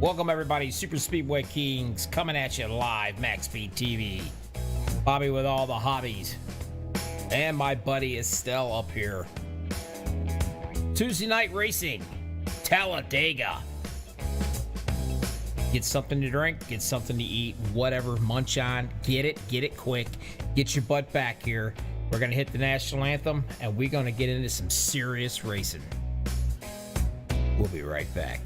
Welcome everybody, Super Speedway Kings coming at you live, Max Speed TV. Bobby with all the hobbies. And my buddy Estelle up here. Tuesday night racing, Talladega. Get something to drink, get something to eat, whatever, munch on, get it quick. Get your butt back here. We're gonna hit the national anthem and we're gonna get into some serious racing. We'll be right back.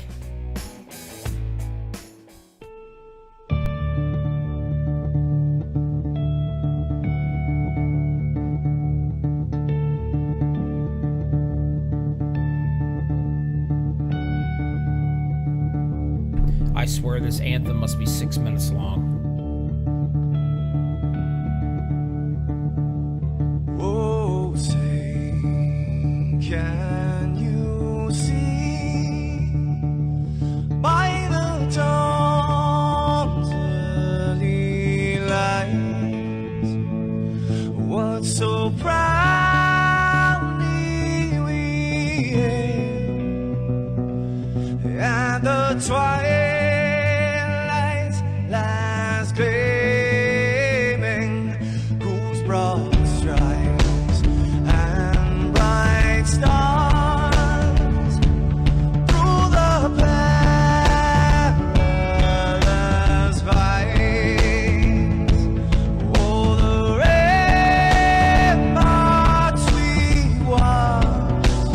I swear this anthem must be 6 minutes long. Oh, say, can you see by the dawn's early light what so proudly we hailed at the twilight's last gleaming, whose broad stripes and bright stars through the perilous fight, oh, the ramparts we watched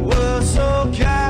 were so gallant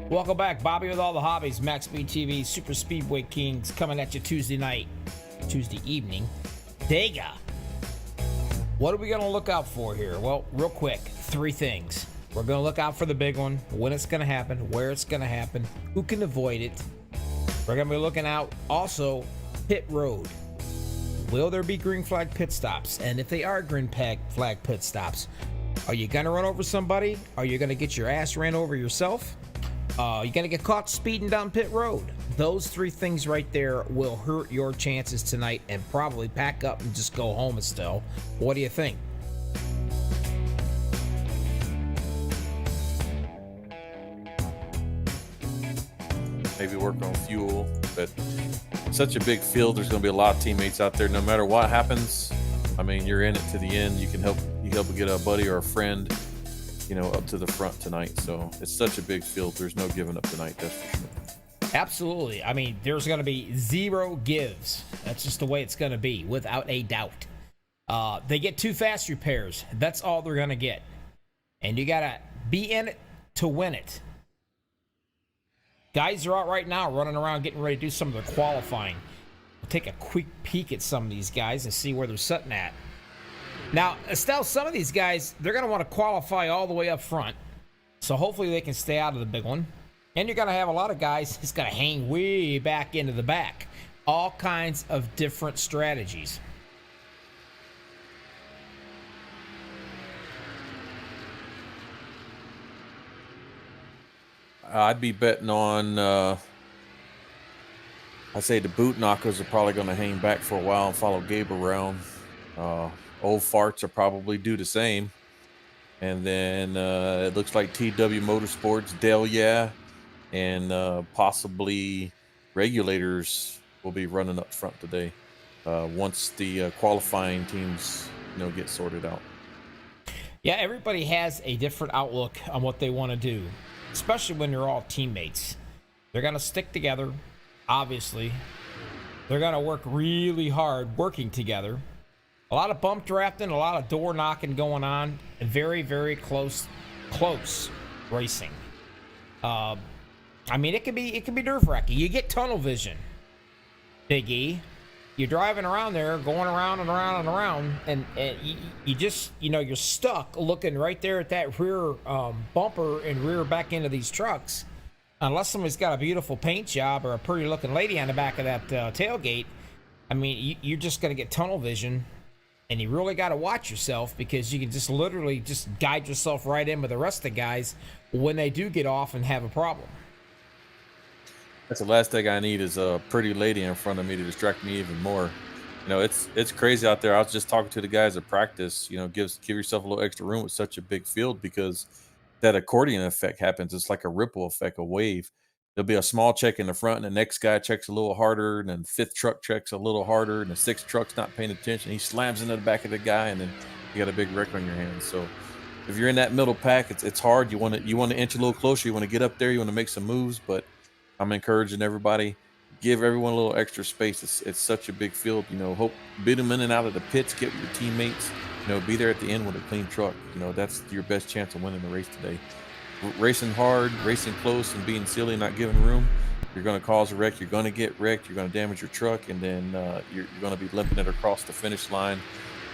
Welcome back, Bobby with all the hobbies. MaxspeedTV Super Speedway Kings coming at you Tuesday evening. Decal. What are we going to look out for here? Well, real quick, 3 things. We're going to look out for the big one, when it's going to happen, where it's going to happen, who can avoid it. We're going to be looking out also pit road. Will there be green flag pit stops? And if they are green flag pit stops, are you going to run over somebody? Are you going to get your ass ran over yourself? You're going to get caught speeding down pit road. Those 3 things right there will hurt your chances tonight and probably pack up and just go home still. What do you think? Maybe work on fuel, but such a big field, there's going to be a lot of teammates out there. No matter what happens, I mean, you're in it to the end. You can help get a buddy or a friend, up to the front tonight. So it's such a big field. There's no giving up tonight, that's for sure. Absolutely. I mean, there's going to be 0 gives. That's just the way it's going to be, without a doubt. They get 2 fast repairs. That's all they're going to get. And you got to be in it to win it. Guys are out right now running around getting ready to do some of their qualifying. We'll take a quick peek at some of these guys and see where they're sitting at. Now, Estelle, some of these guys, they're going to want to qualify all the way up front. So hopefully they can stay out of the big one. And you're going to have a lot of guys that's going to hang way back into the back. All kinds of different strategies. I'd be betting on, I'd say the boot knockers are probably going to hang back for a while and follow Gabe around. Old farts are probably do the same. And then it looks like TW Motorsports, Decal, and possibly Regulators will be running up front today once the qualifying teams, get sorted out. Yeah, everybody has a different outlook on what they want to do, especially when they're all teammates. They're going to stick together, obviously. They're going to work really hard working together. A lot of bump drafting, a lot of door knocking going on. Very, very close racing. I mean, it can be nerve-wracking. You get tunnel vision, Big E. You're driving around there, going around and around and around, and you just, you're stuck looking right there at that rear bumper and rear back into these trucks. Unless somebody's got a beautiful paint job or a pretty-looking lady on the back of that tailgate, I mean, you're just going to get tunnel vision. And you really got to watch yourself, because you can just literally just guide yourself right in with the rest of the guys when they do get off and have a problem. That's the last thing I need, is a pretty lady in front of me to distract me even more. It's crazy out there. I was just talking to the guys at practice. Give yourself a little extra room with such a big field, because that accordion effect happens. It's like a ripple effect, a wave. There'll be a small check in the front, and the next guy checks a little harder, and then the 5th truck checks a little harder, and the 6th truck's not paying attention. He slams into the back of the guy, and then you got a big wreck on your hands. So if you're in that middle pack, it's hard. You want to inch a little closer. You want to get up there. You want to make some moves. But I'm encouraging everybody, give everyone a little extra space. It's such a big field. Hope beat them in and out of the pits. Get with your teammates. Be there at the end with a clean truck. That's your best chance of winning the race today. Racing hard, racing close, and being silly, not giving room, you're going to cause a wreck. You're going to get wrecked. You're going to damage your truck, and then you're going to be limping it across the finish line,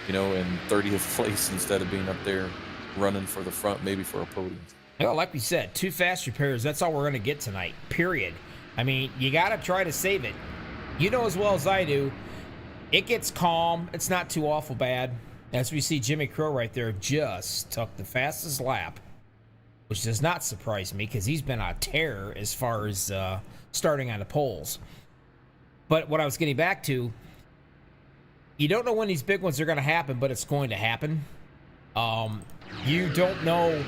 in 30th place instead of being up there running for the front, maybe for a podium. Well, like we said, 2 fast repairs. That's all we're going to get tonight, period. I mean, you got to try to save it. You know as well as I do, it gets calm. It's not too awful bad. As we see, Jimmy Crow right there just took the fastest lap, which does not surprise me, because he's been on a tear as far as starting on the poles. But what I was getting back to, you don't know when these big ones are going to happen, but it's going to happen. You don't know.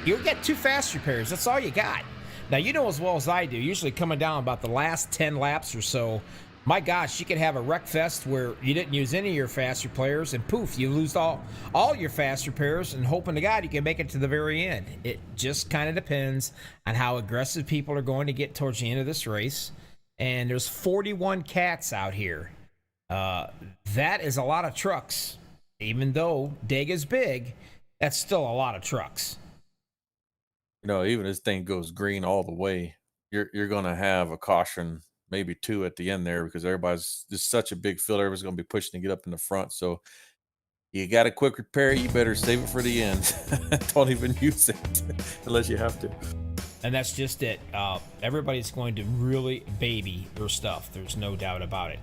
You'll get 2 fast repairs. That's all you got. Now, you know as well as I do, usually coming down about the last 10 laps or so, my gosh, you could have a wreck fest where you didn't use any of your fast repairs, and poof, you lose all your fast repairs, and hoping to God you can make it to the very end. It just kind of depends on how aggressive people are going to get towards the end of this race. And there's 41 cats out here. That is a lot of trucks. Even though Decal's big, that's still a lot of trucks. You know, even this thing goes green all the way, you're gonna have a caution, maybe 2 at the end there because everybody's just such a big field, everybody's gonna be pushing to get up in the front, so you got a quick repair, you better save it for the end. Don't even use it unless you have to. And that's just it. Everybody's going to really baby their stuff. There's no doubt about it.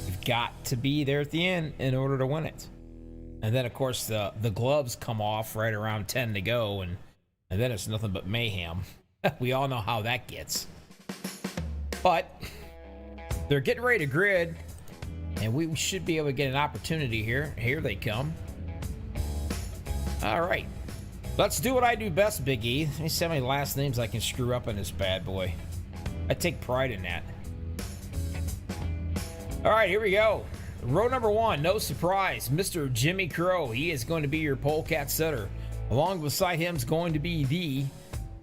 You've got to be there at the end in order to win it. And then, of course, the gloves come off right around 10 to go, and then it's nothing but mayhem. We all know how that gets. But they're getting ready to grid, and we should be able to get an opportunity here. Here they come. All right. Let's do what I do best, Big E. Let me see how many last names I can screw up in this bad boy. I take pride in that. All right, here we go. Row number 1, no surprise, Mr. Jimmy Crow. He is going to be your polecat setter. Along beside him is going to be the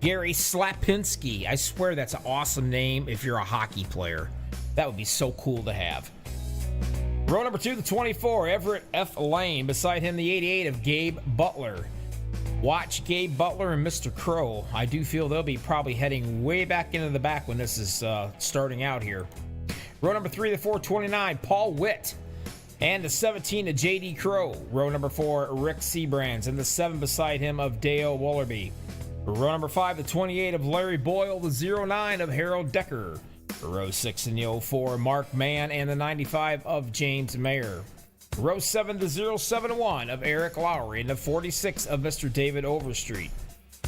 Gary Slapinski. I swear that's an awesome name if you're a hockey player. That would be so cool to have. Row number 2, the 24, Everett F. Lane. Beside him, the 88 of Gabe Butler. Watch Gabe Butler and Mr. Crow. I do feel they'll be probably heading way back into the back when this is starting out here. Row number 3, the 429, Paul Witt. And the 17 of J.D. Crow. Row number 4, Rick Seabrands. And the 7 beside him of Dale Wollerby. Row number 5, the 28 of Larry Boyle. The 09 of Harold Decker. Row 6 in the 04, Mark Mann. And the 95 of James Mayer. Row 7, the 071 of Eric Lowry. And the 46 of Mr. David Overstreet.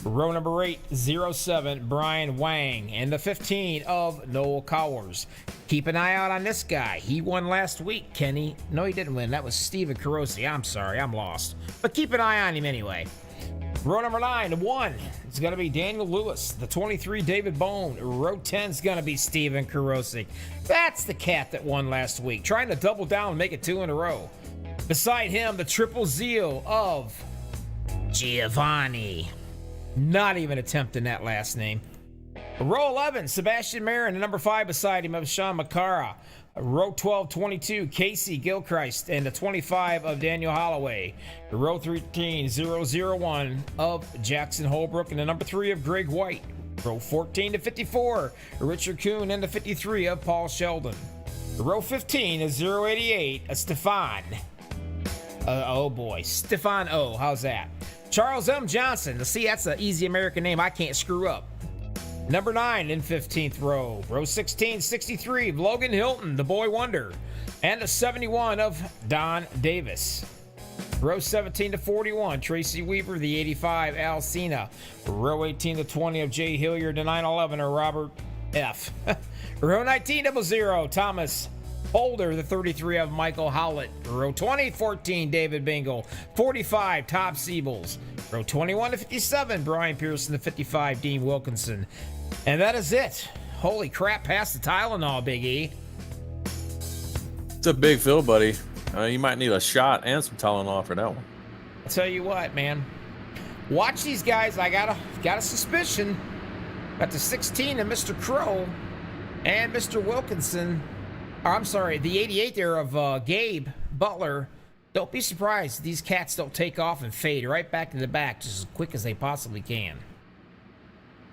Row number 8, 07, Brian Wang. And the 15 of Noel Cowers. Keep an eye out on this guy. He won last week, Kenny. No, he didn't win. That was Steven Carosi. I'm sorry, I'm lost. But keep an eye on him anyway. Row number 9, the 1, it's going to be Daniel Lewis. The 23, David Bone. Row 10 is going to be Steven Carosi. That's the cat that won last week. Trying to double down and make it 2 in a row. Beside him, the triple zeal of Giovanni. Not even attempting that last name. Row 11, Sebastian Marin. The number 5 beside him of Sean Makara. Row 12, 22, Casey Gilchrist. And the 25 of Daniel Holloway. Row 13, 001 of Jackson Holbrook. And the number 3 of Greg White. Row 14 to 54, Richard Kuhn. And the 53 of Paul Sheldon. Row 15 is 088, Stefan. Oh boy, Stefan O. How's that? Charles M. Johnson. See, that's an easy American name I can't screw up. Number 9 in 15th row. Row 16, 63, Logan Hilton, the boy wonder. And the 71 of Don Davis. Row 17 to 41, Tracy Weaver, the 85, Al Cena. Row 18 to 20 of Jay Hilliard, the 911 of Robert F. Row 19, 00, Thomas Holder, the 33 of Michael Howlett. Row 20, 14, David Bingle. 45, Top Siebels. Row 21 to 57, Brian Pearson, the 55, Dean Wilkinson. And that is it. Holy crap, pass the Tylenol, Big E. It's a big field, buddy. You might need a shot and some Tylenol for that one. I'll tell you what, man. Watch these guys. I got a suspicion. Got the 16 of Mr. Crow and Mr. Wilkinson. Or, I'm sorry, the 88 there of Gabe Butler. Don't be surprised. These cats don't take off and fade right back to the back just as quick as they possibly can.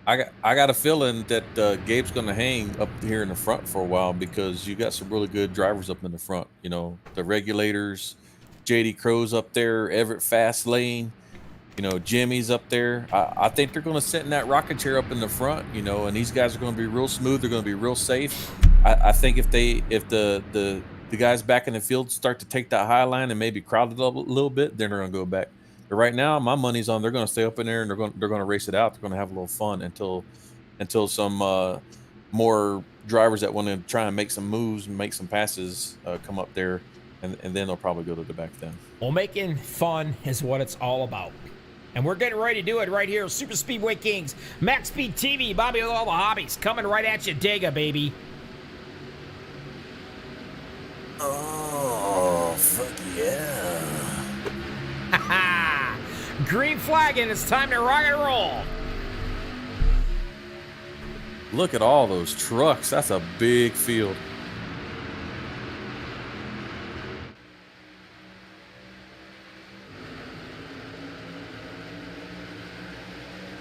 I got a feeling that Gabe's going to hang up here in the front for a while because you got some really good drivers up in the front. You know, the Regulators, J.D. Crow's up there, Everett Fast Lane, you know, Jimmy's up there. I think they're going to sit in that rocket chair up in the front, you know, and these guys are going to be real smooth. They're going to be real safe. I think if the guys back in the field start to take that high line and maybe crowd it up a little bit, then they're going to go back. But right now, my money's on they're going to stay up in there and they're going to race it out. They're going to have a little fun until some more drivers that want to try and make some moves and make some passes come up there, and then they'll probably go to the back then. Well, making fun is what it's all about. And we're getting ready to do it right here. Super Speedway Kings, Max Speed TV, Bobby with all the hobbies, coming right at you, Dega, baby. Oh, fuck yeah. Ha Green flag, and it's time to rock and roll. Look at all those trucks. That's a big field.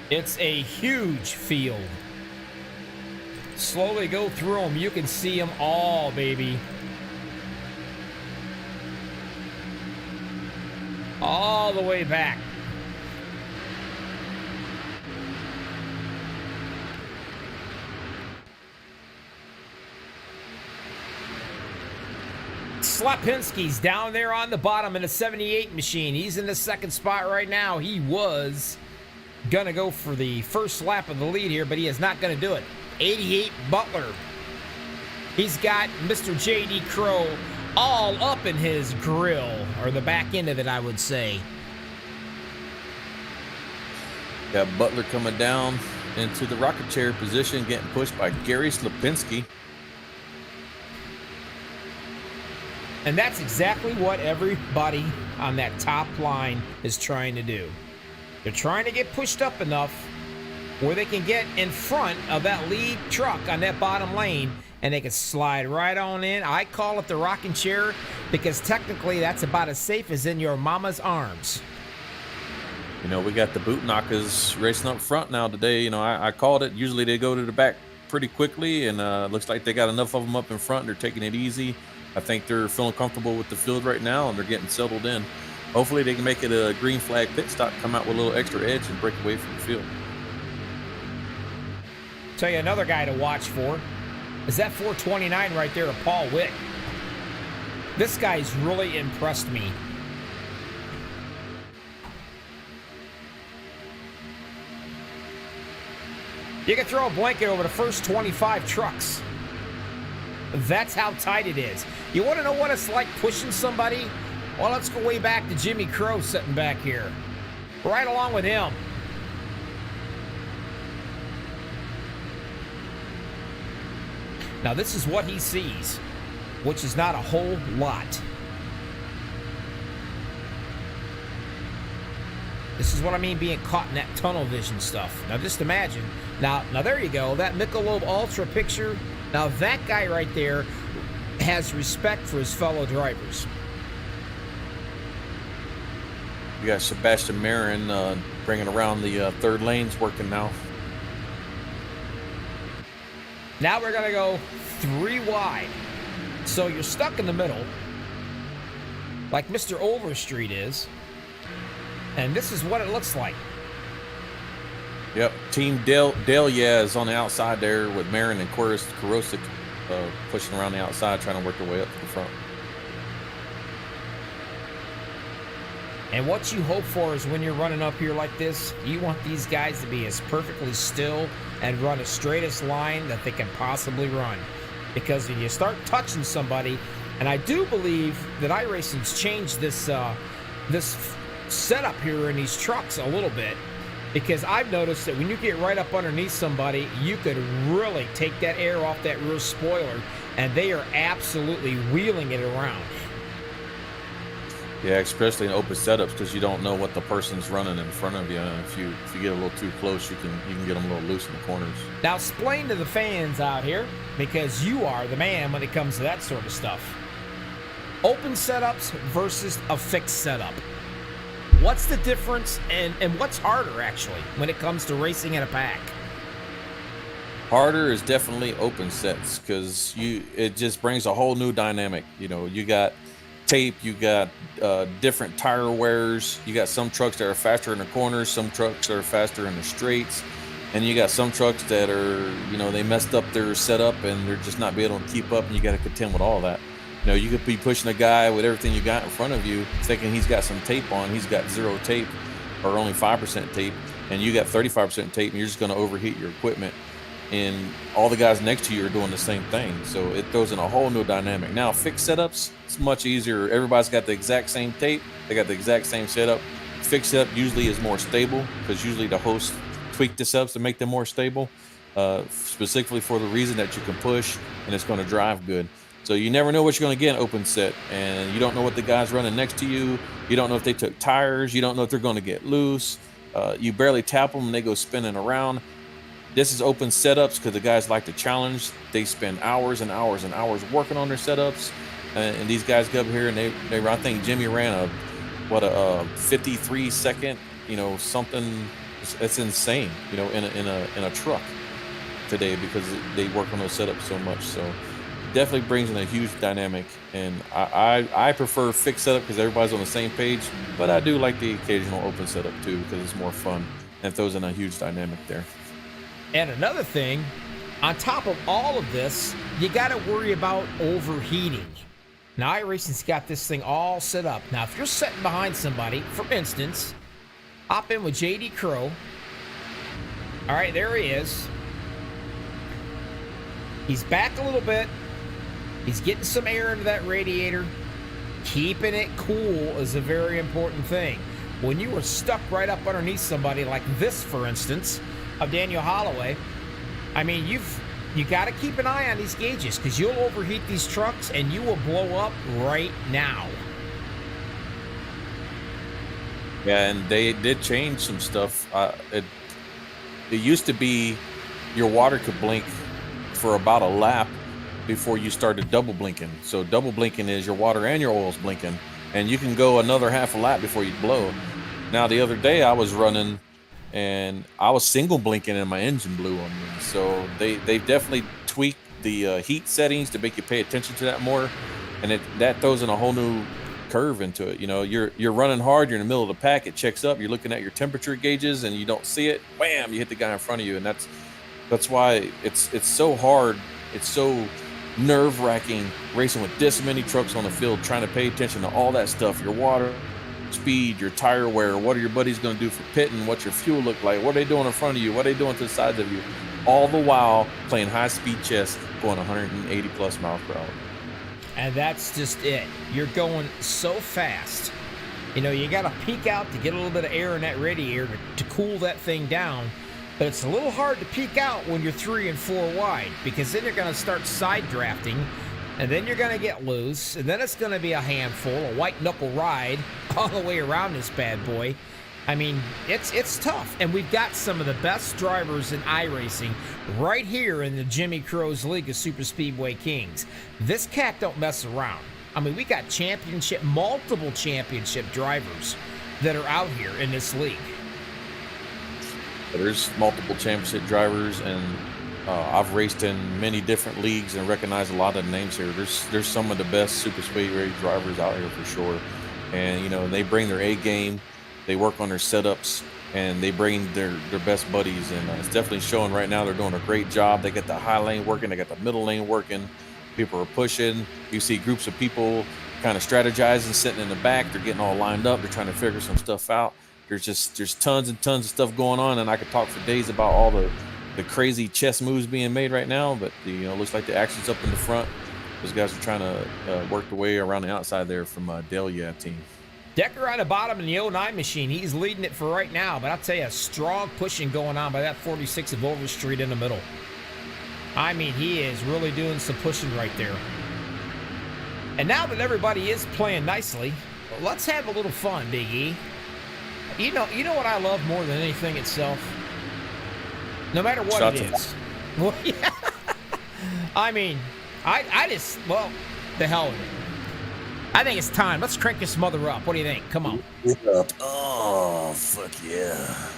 It's a huge field. Slowly go through them. You can see them all, baby. All the way back. Slapinski's down there on the bottom in a 78 machine. He's in the second spot right now. He was gonna go for the first lap of the lead here, but he is not gonna do it. 88 Butler. He's got Mr. J.D. Crow all up in his grill, or the back end of it, I would say. Got Butler coming down into the rocket chair position, getting pushed by Gary Slapinski. And that's exactly what everybody on that top line is trying to do. They're trying to get pushed up enough where they can get in front of that lead truck on that bottom lane and they can slide right on in. I call it the rocking chair because technically that's about as safe as in your mama's arms. You know, we got the boot knockers racing up front now today. You know, I called it. Usually they go to the back pretty quickly, and looks like they got enough of them up in front. They're taking it easy. I think they're feeling comfortable with the field right now, and they're getting settled in. Hopefully they can make it a green flag pit stop, come out with a little extra edge, and break away from the field. Tell you another guy to watch for is that 429 right there of Paul Witt. This guy's really impressed me. You can throw a blanket over the first 25 trucks. That's how tight it is. You want to know what it's like pushing somebody? Well, let's go way back to Jimmy Crow sitting back here. Right along with him. Now, this is what he sees, which is not a whole lot. This is what I mean being caught in that tunnel vision stuff. Now, just imagine. Now there you go. That Michelob Ultra picture. Now, that guy right there has respect for his fellow drivers. You got Sebastian Marin bringing around the third lanes working now. Now we're going to go 3 wide. So you're stuck in the middle, like Mr. Overstreet is. And this is what it looks like. Yep, Team Delia is on the outside there with Marin and Korosik pushing around the outside, trying to work their way up to the front. And what you hope for is when you're running up here like this, you want these guys to be as perfectly still and run the straightest line that they can possibly run. Because when you start touching somebody, and I do believe that iRacing's changed this setup here in these trucks a little bit, because I've noticed that when you get right up underneath somebody, you could really take that air off that rear spoiler, and they are absolutely wheeling it around. Yeah, especially in open setups, because you don't know what the person's running in front of you. If you get a little too close, you can get them a little loose in the corners. Now explain to the fans out here, because you are the man when it comes to that sort of stuff. Open setups versus a fixed setup. What's the difference, and what's harder actually when it comes to racing in a pack? Harder is definitely open sets, because it just brings a whole new dynamic. You know, you got tape, you got different tire wears, you got some trucks that are faster in the corners, some trucks that are faster in the straights, and you got some trucks that are, you know, they messed up their setup and they're just not be able to keep up, and you got to contend with all that. You know, you could be pushing a guy with everything you got in front of you, thinking he's got some tape on. He's got 0 tape or only 5% tape, and you got 35% tape, and you're just going to overheat your equipment. And all the guys next to you are doing the same thing. So it throws in a whole new dynamic. Now, fixed setups, it's much easier. Everybody's got the exact same tape. They got the exact same setup. Fixed setup usually is more stable, because usually the host tweak the setups to make them more stable, specifically for the reason that you can push and it's going to drive good. So you never know what you're going to get in open set, and you don't know what the guy's running next to you. You don't know if they took tires. You don't know if they're going to get loose. You barely tap them and they go spinning around. This is open setups because the guys like to challenge. They spend hours and hours and hours working on their setups, and these guys go up here and they I think Jimmy ran a 53 second, you know, something It's insane, you know, in a truck today because they work on those setups so much. So definitely brings in a huge dynamic. And I prefer fixed setup because everybody's on the same page, but I do like the occasional open setup too because it's more fun and throws in a huge dynamic there. And another thing, on top of all of this, you got to worry about overheating. Now, iRacing's got this thing all set up. Now, if you're sitting behind somebody, for instance, hop in with JD Crow. All right, there he is. He's back a little bit. He's getting some air into that radiator. Keeping it cool is a very important thing. When you are stuck right up underneath somebody like this, for instance, of Daniel Holloway, I mean, you got to keep an eye on these gauges because you'll overheat these trucks and you will blow up right now. Yeah, and they did change some stuff. It used to be your water could blink for about a lap before you started double blinking. So double blinking is your water and your oil's blinking, and you can go another half a lap before you blow. Now, the other day I was running and I was single blinking and my engine blew on me. So they definitely tweaked the heat settings to make you pay attention to that more, and that throws in a whole new curve into it. You know, you're running hard, you're in the middle of the pack, it checks up, you're looking at your temperature gauges and you don't see it, wham, you hit the guy in front of you. And that's why it's so hard, it's so nerve-wracking racing with this many trucks on the field, trying to pay attention to all that stuff, your water speed, your tire wear, what are your buddies going to do for pitting, what's your fuel look like, what are they doing in front of you, what are they doing to the sides of you, all the while playing high-speed chess, going 180 plus miles per hour. And that's just it. You're going so fast. You know, you got to peek out to get a little bit of air in that radiator to cool that thing down. But it's a little hard to peek out when you're 3 and 4 wide, because then you're going to start side drafting, and then you're going to get loose, and then it's going to be a handful, a white knuckle ride all the way around this bad boy. I mean, it's tough, and we've got some of the best drivers in iRacing right here in the Jimmy Crow's League of Super Speedway Kings. This cat don't mess around. I mean, we got multiple championship drivers that are out here in this league. There's multiple championship drivers, and I've raced in many different leagues and recognize a lot of the names here. There's some of the best super speedway drivers out here for sure, and you know, they bring their A game, they work on their setups, and they bring their best buddies, and it's definitely showing right now. They're doing a great job. They got the high lane working, they got the middle lane working. People are pushing. You see groups of people kind of strategizing, sitting in the back. They're getting all lined up. They're trying to figure some stuff out. There's tons and tons of stuff going on, and I could talk for days about all the crazy chess moves being made right now. But looks like the action's up in the front. Those guys are trying to work their way around the outside there from Delia team. Decker on the bottom in the 09 machine. He's leading it for right now, but I'll tell you, strong pushing going on by that 46 of Overstreet in the middle. I mean, he is really doing some pushing right there. And now that everybody is playing nicely, let's have a little fun, Big E. You know what I love more than anything itself? No matter what Shots it is. Well, yeah. I mean, I just, well, the hell with it. I think it's time. Let's crank this mother up. What do you think? Come on. Oh, fuck yeah.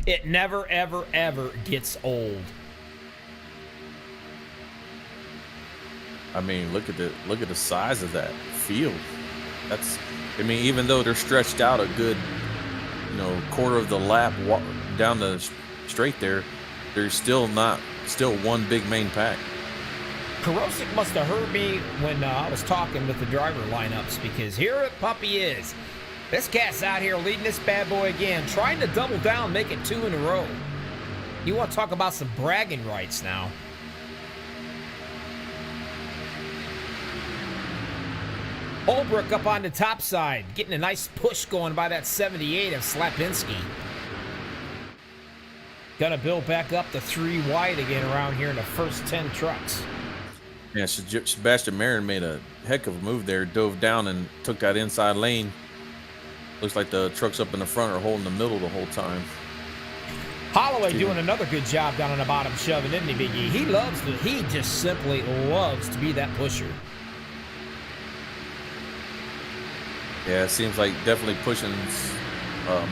It never, ever, ever gets old. I mean, look at the size of that field. That's, I mean, even though they're stretched out a good, quarter of the lap down the straight there, there's still one big main pack. Karosik must have heard me when I was talking with the driver lineups, because here it puppy is. This cat's out here leading this bad boy again, trying to double down, make it 2 in a row. You want to talk about some bragging rights now. Holbrook up on the top side, getting a nice push going by that 78 of Slapinski. Gonna build back up to 3 wide again around here in the first 10 trucks. Yeah, Sebastian Marin made a heck of a move there, dove down and took that inside lane. Looks like the trucks up in the front are holding the middle the whole time. Holloway doing another good job down on the bottom shoving, isn't he, Big E? He just simply loves to be that pusher. Yeah, it seems like definitely pushing's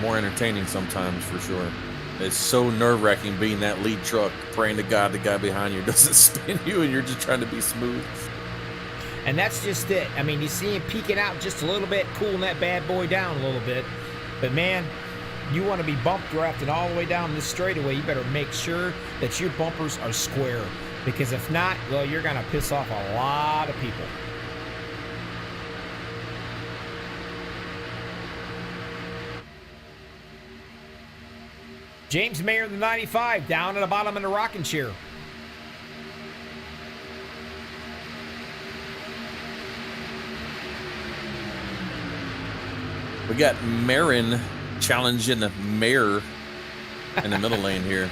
more entertaining sometimes, for sure. It's so nerve-wracking being that lead truck, praying to God the guy behind you doesn't spin you and you're just trying to be smooth. And that's just it. I mean, you see him peeking out just a little bit, cooling that bad boy down a little bit. But, man, you want to be bump drafting all the way down this straightaway, you better make sure that your bumpers are square. Because if not, well, you're going to piss off a lot of people. James Mayer, the 95, down at the bottom in the rocking chair. We got Marin challenging the Mayor in the middle lane here.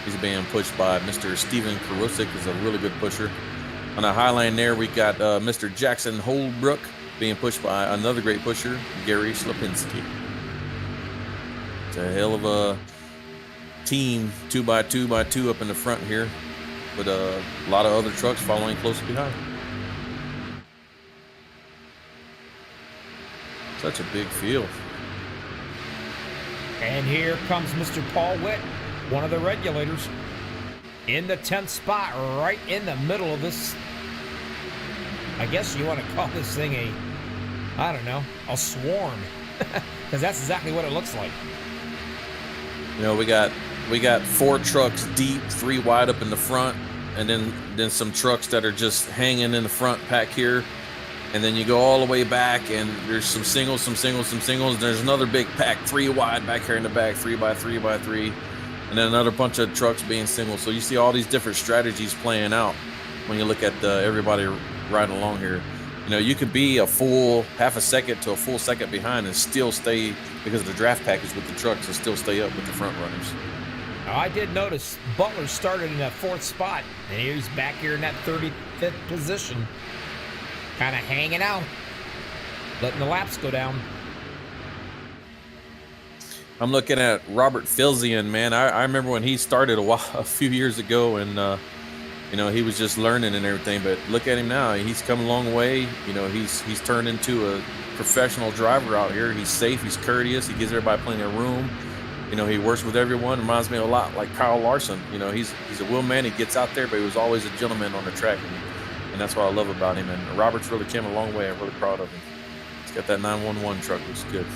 He's being pushed by Mr. Steven Karosik, who's a really good pusher. On the high lane there, we got Mr. Jackson Holbrook being pushed by another great pusher, Gary Slapinski. It's a hell of a team, 2x2x2 up in the front here, with a lot of other trucks following close behind. Such a big field. And here comes Mr. Paul Witt, one of the regulators, in the 10th spot, right in the middle of this. I guess you want to call this thing a swarm, because that's exactly what it looks like. We got 4 trucks deep, 3 wide up in the front, and then some trucks that are just hanging in the front pack here. And then you go all the way back, and there's some singles. There's another big pack, 3 wide back here in the back, 3x3x3, and then another bunch of trucks being singles. So you see all these different strategies playing out when you look at everybody riding along here. You could be a full half a second to a full second behind and still stay, because of the draft package with the trucks, and still stay up with the front runners. Now, I did notice Butler started in that 4th spot, and he's back here in that 35th position, kind of hanging out, letting the laps go down. I'm looking at Robert Filzian, man. I remember when he started a few years ago, and he was just learning and everything. But look at him now; he's come a long way. He's turned into a professional driver out here. He's safe, he's courteous, he gives everybody plenty of room. He works with everyone. Reminds me a lot like Kyle Larson. He's a wheel man. He gets out there, but he was always a gentleman on the track, and that's what I love about him. And Robert's really came a long way. I'm really proud of him. He's got that 911 truck. Looks good.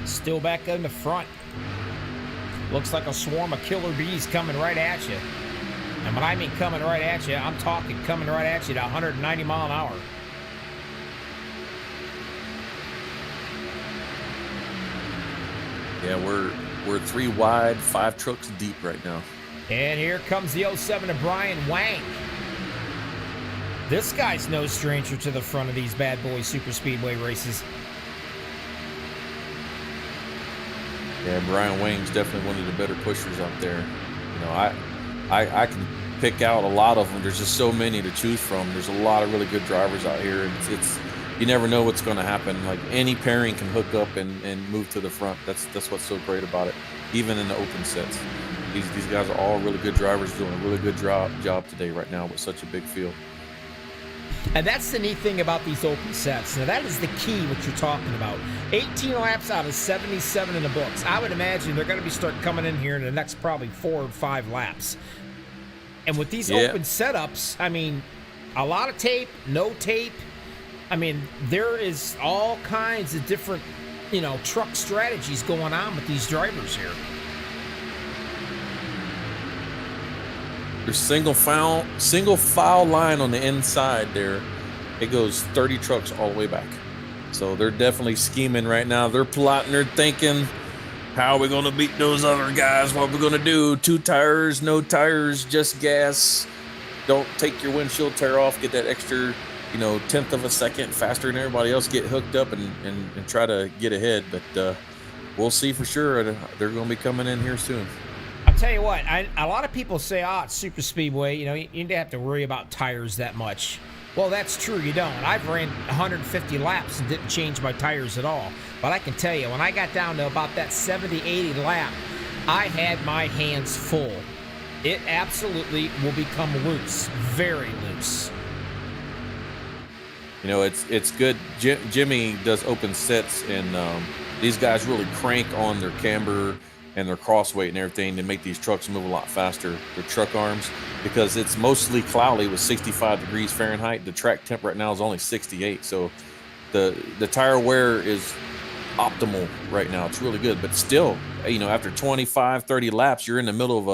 Still back in the front. Looks like a swarm of killer bees coming right at you. And when I mean coming right at you, I'm talking coming right at you at 190 mile an hour. Yeah, we're 3 wide, 5 trucks deep right now. And here comes the 07 of Brian Wang. This guy's no stranger to the front of these bad boy super speedway races. Yeah, Brian Wang's definitely one of the better pushers out there. I can pick out a lot of them. There's just so many to choose from. There's a lot of really good drivers out here. It's you never know what's going to happen. Like, any pairing can hook up and move to the front. That's what's so great about it. Even in the open sets, these guys are all really good drivers, doing a really good job today right now with such a big field. And that's the neat thing about these open sets. Now, that is the key, what you're talking about. 18 laps out of 77 in the books. I would imagine they're going to start coming in here in the next probably 4 or 5 laps. And with these open setups, I mean, a lot of tape, no tape. I mean, there is all kinds of different, you know, truck strategies going on with these drivers here. There's single file line on the inside there. It goes 30 trucks all the way back. So they're definitely scheming right now. They're plotting, they're thinking, how are we going to beat those other guys? What are we going to do? 2 tires, no tires, just gas. Don't take your windshield tear off. Get that extra, you know, 1/10 of a second faster than everybody else. Get hooked up and try to get ahead. But we'll see for sure. They're going to be coming in here soon. I'll tell you what, a lot of people say, oh, it's super speedway. You know, you don't have to worry about tires that much. Well, that's true, you don't. I've ran 150 laps and didn't change my tires at all. But I can tell you, when I got down to about that 70, 80 lap, I had my hands full. It absolutely will become loose, very loose. You know, it's good. Jimmy does open sets, and these guys really crank on their camber and their crossweight and everything to make these trucks move a lot faster, their truck arms, because it's mostly cloudy with 65 degrees Fahrenheit. The track temp right now is only 68, so the tire wear is optimal right now. It's really good, but still, you know, after 25, 30 laps, you're in the middle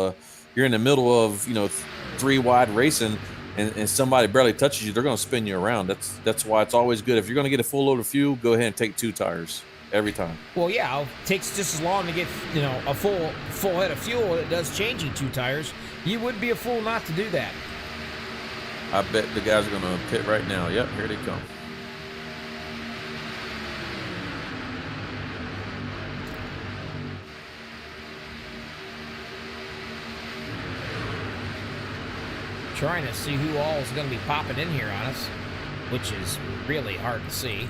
of you know, 3 wide racing, and somebody barely touches you, they're going to spin you around. That's why it's always good. If you're going to get a full load of fuel, go ahead and take 2 tires. Every time. Well, yeah, it takes just as long to get, you know, a full head of fuel as it does changing 2 tires. You would be a fool not to do that. I bet the guys are going to pit right now. Yep, here they come. Trying to see who all is going to be popping in here on us, which is really hard to see.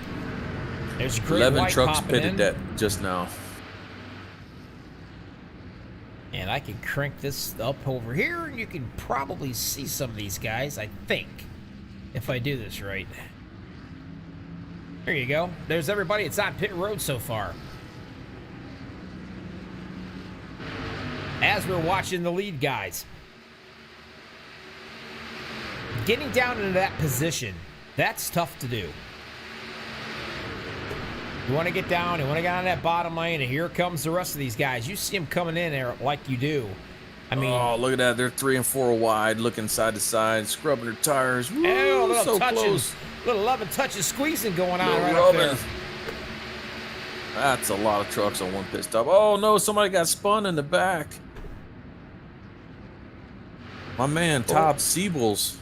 There's a 11 trucks pitted that just now. And I can crank this up over here, and you can probably see some of these guys, I think, if I do this right. There you go. There's everybody. It's on pit road so far. As we're watching the lead guys. Getting down into that position, that's tough to do. You want to get down, you want to get on that bottom lane, and here comes the rest of these guys. You see them coming in there like you do. I mean, oh, look at that. They're 3 and 4 wide, looking side to side, scrubbing their tires. Woo, a little so touching, close. Little loving touches, squeezing going on right rubbing. up there. That's a lot of trucks on one pit stop. Oh, no, somebody got spun in the back. My man, Todd Siebels.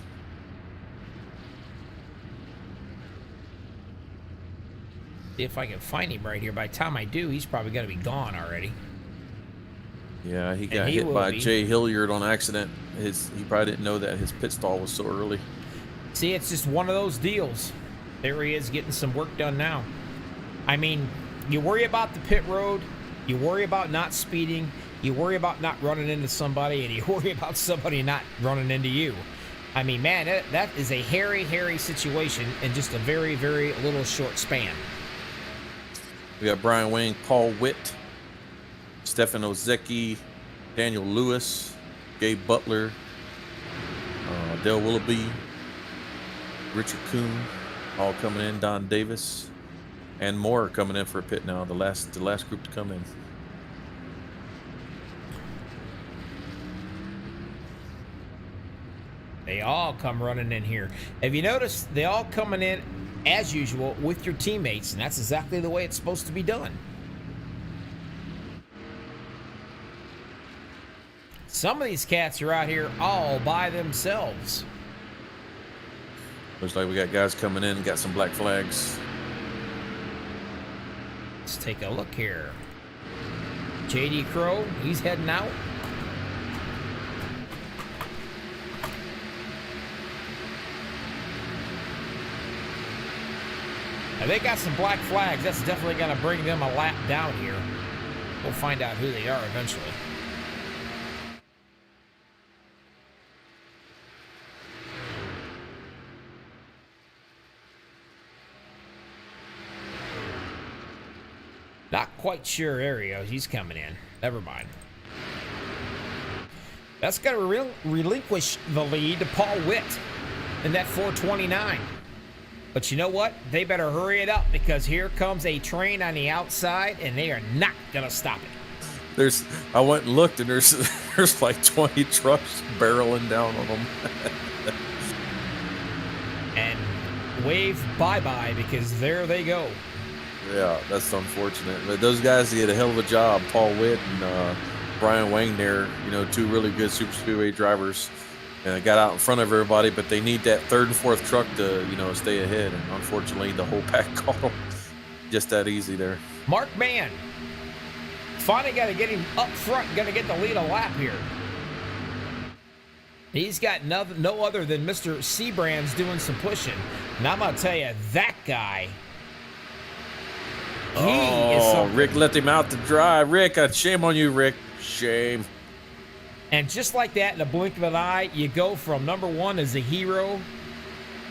See if I can find him right here. By the time I do, he's probably going to be gone already. Yeah, he got hit by Jay Hilliard on accident. He probably didn't know that his pit stall was so early. See, it's just one of those deals. There he is getting some work done now. I mean, you worry about the pit road, you worry about not speeding, you worry about not running into somebody, and you worry about somebody not running into you. I mean, man, that is a hairy, hairy situation in just a very, very little short span. We got Brian Wayne, Paul Witt, Stefan Ozecki, Daniel Lewis, Gabe Butler, Dale Willoughby, Richard Kuhn, all coming in. Don Davis, and more are coming in for a pit now. The last group to come in. They all come running in here. Have you noticed they all coming in as usual with your teammates, and that's exactly the way it's supposed to be done. Some of these cats are out here all by themselves. Looks like we got guys coming in and got some black flags. Let's take a look here. JD Crow, he's heading out. Now they got some black flags. That's definitely going to bring them a lap down here. We'll find out who they are eventually. Not quite sure area he's coming in. Never mind. That's going to relinquish the lead to Paul Witt. in that 429. But you know what? They better hurry it up because here comes a train on the outside and they are not going to stop it. I went and looked and there's like 20 trucks barreling down on them. And wave bye-bye because there they go. Yeah, that's unfortunate. But those guys did a hell of a job. Paul Witt and Brian Wang there, you know, two really good super speedway drivers. And got out in front of everybody, but they need that third and fourth truck to, you know, stay ahead. And unfortunately, the whole pack caught them. Just that easy there. Mark Mann. Finally got to get him up front. Going to get the lead a lap here. He's got no other than Mr. Seabrands doing some pushing. And I'm going to tell you, that guy, Rick let him out to dry. Rick, shame on you, Rick. Shame. And just like that, in the blink of an eye, you go from number 1 as a hero,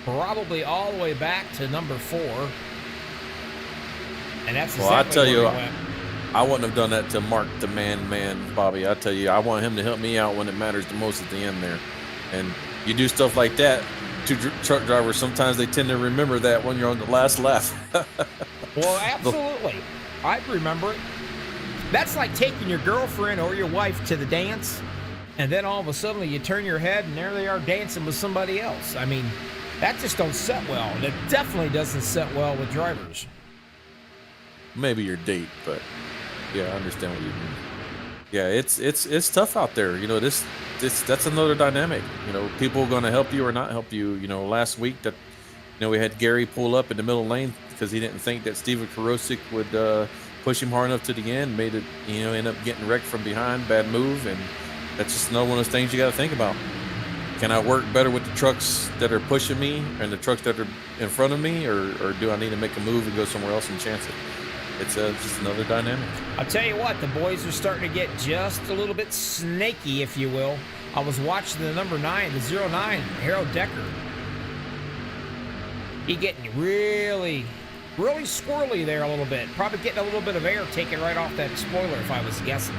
probably all the way back to number 4. And that's exactly I tell you, where he went. I wouldn't have done that to Mark the man, Bobby. I tell you, I want him to help me out when it matters the most at the end there. And you do stuff like that to truck drivers. Sometimes they tend to remember that when you're on the last lap. Well, absolutely. I remember it. That's like taking your girlfriend or your wife to the dance, and then all of a sudden you turn your head and there they are dancing with somebody else. I mean, that just don't set well. And it definitely doesn't set well with drivers. Maybe your date, but yeah, I understand what you mean. Yeah, it's tough out there. You know, that's another dynamic. You know, people are going to help you or not help you. You know, last week that, you know, we had Gary pull up in the middle lane because he didn't think that Steven Karosik would push him hard enough to the end. Made it, you know, end up getting wrecked from behind. Bad move, and that's just another one of those things you got to think about. Can I work better with the trucks that are pushing me and the trucks that are in front of me, or do I need to make a move and go somewhere else and chance it? It's just another dynamic. I'll tell you what, the boys are starting to get just a little bit snaky, if you will. I was watching the number 9, the 09, Harold Decker. He getting really squirrely there a little bit. Probably getting a little bit of air taken right off that spoiler, if I was guessing.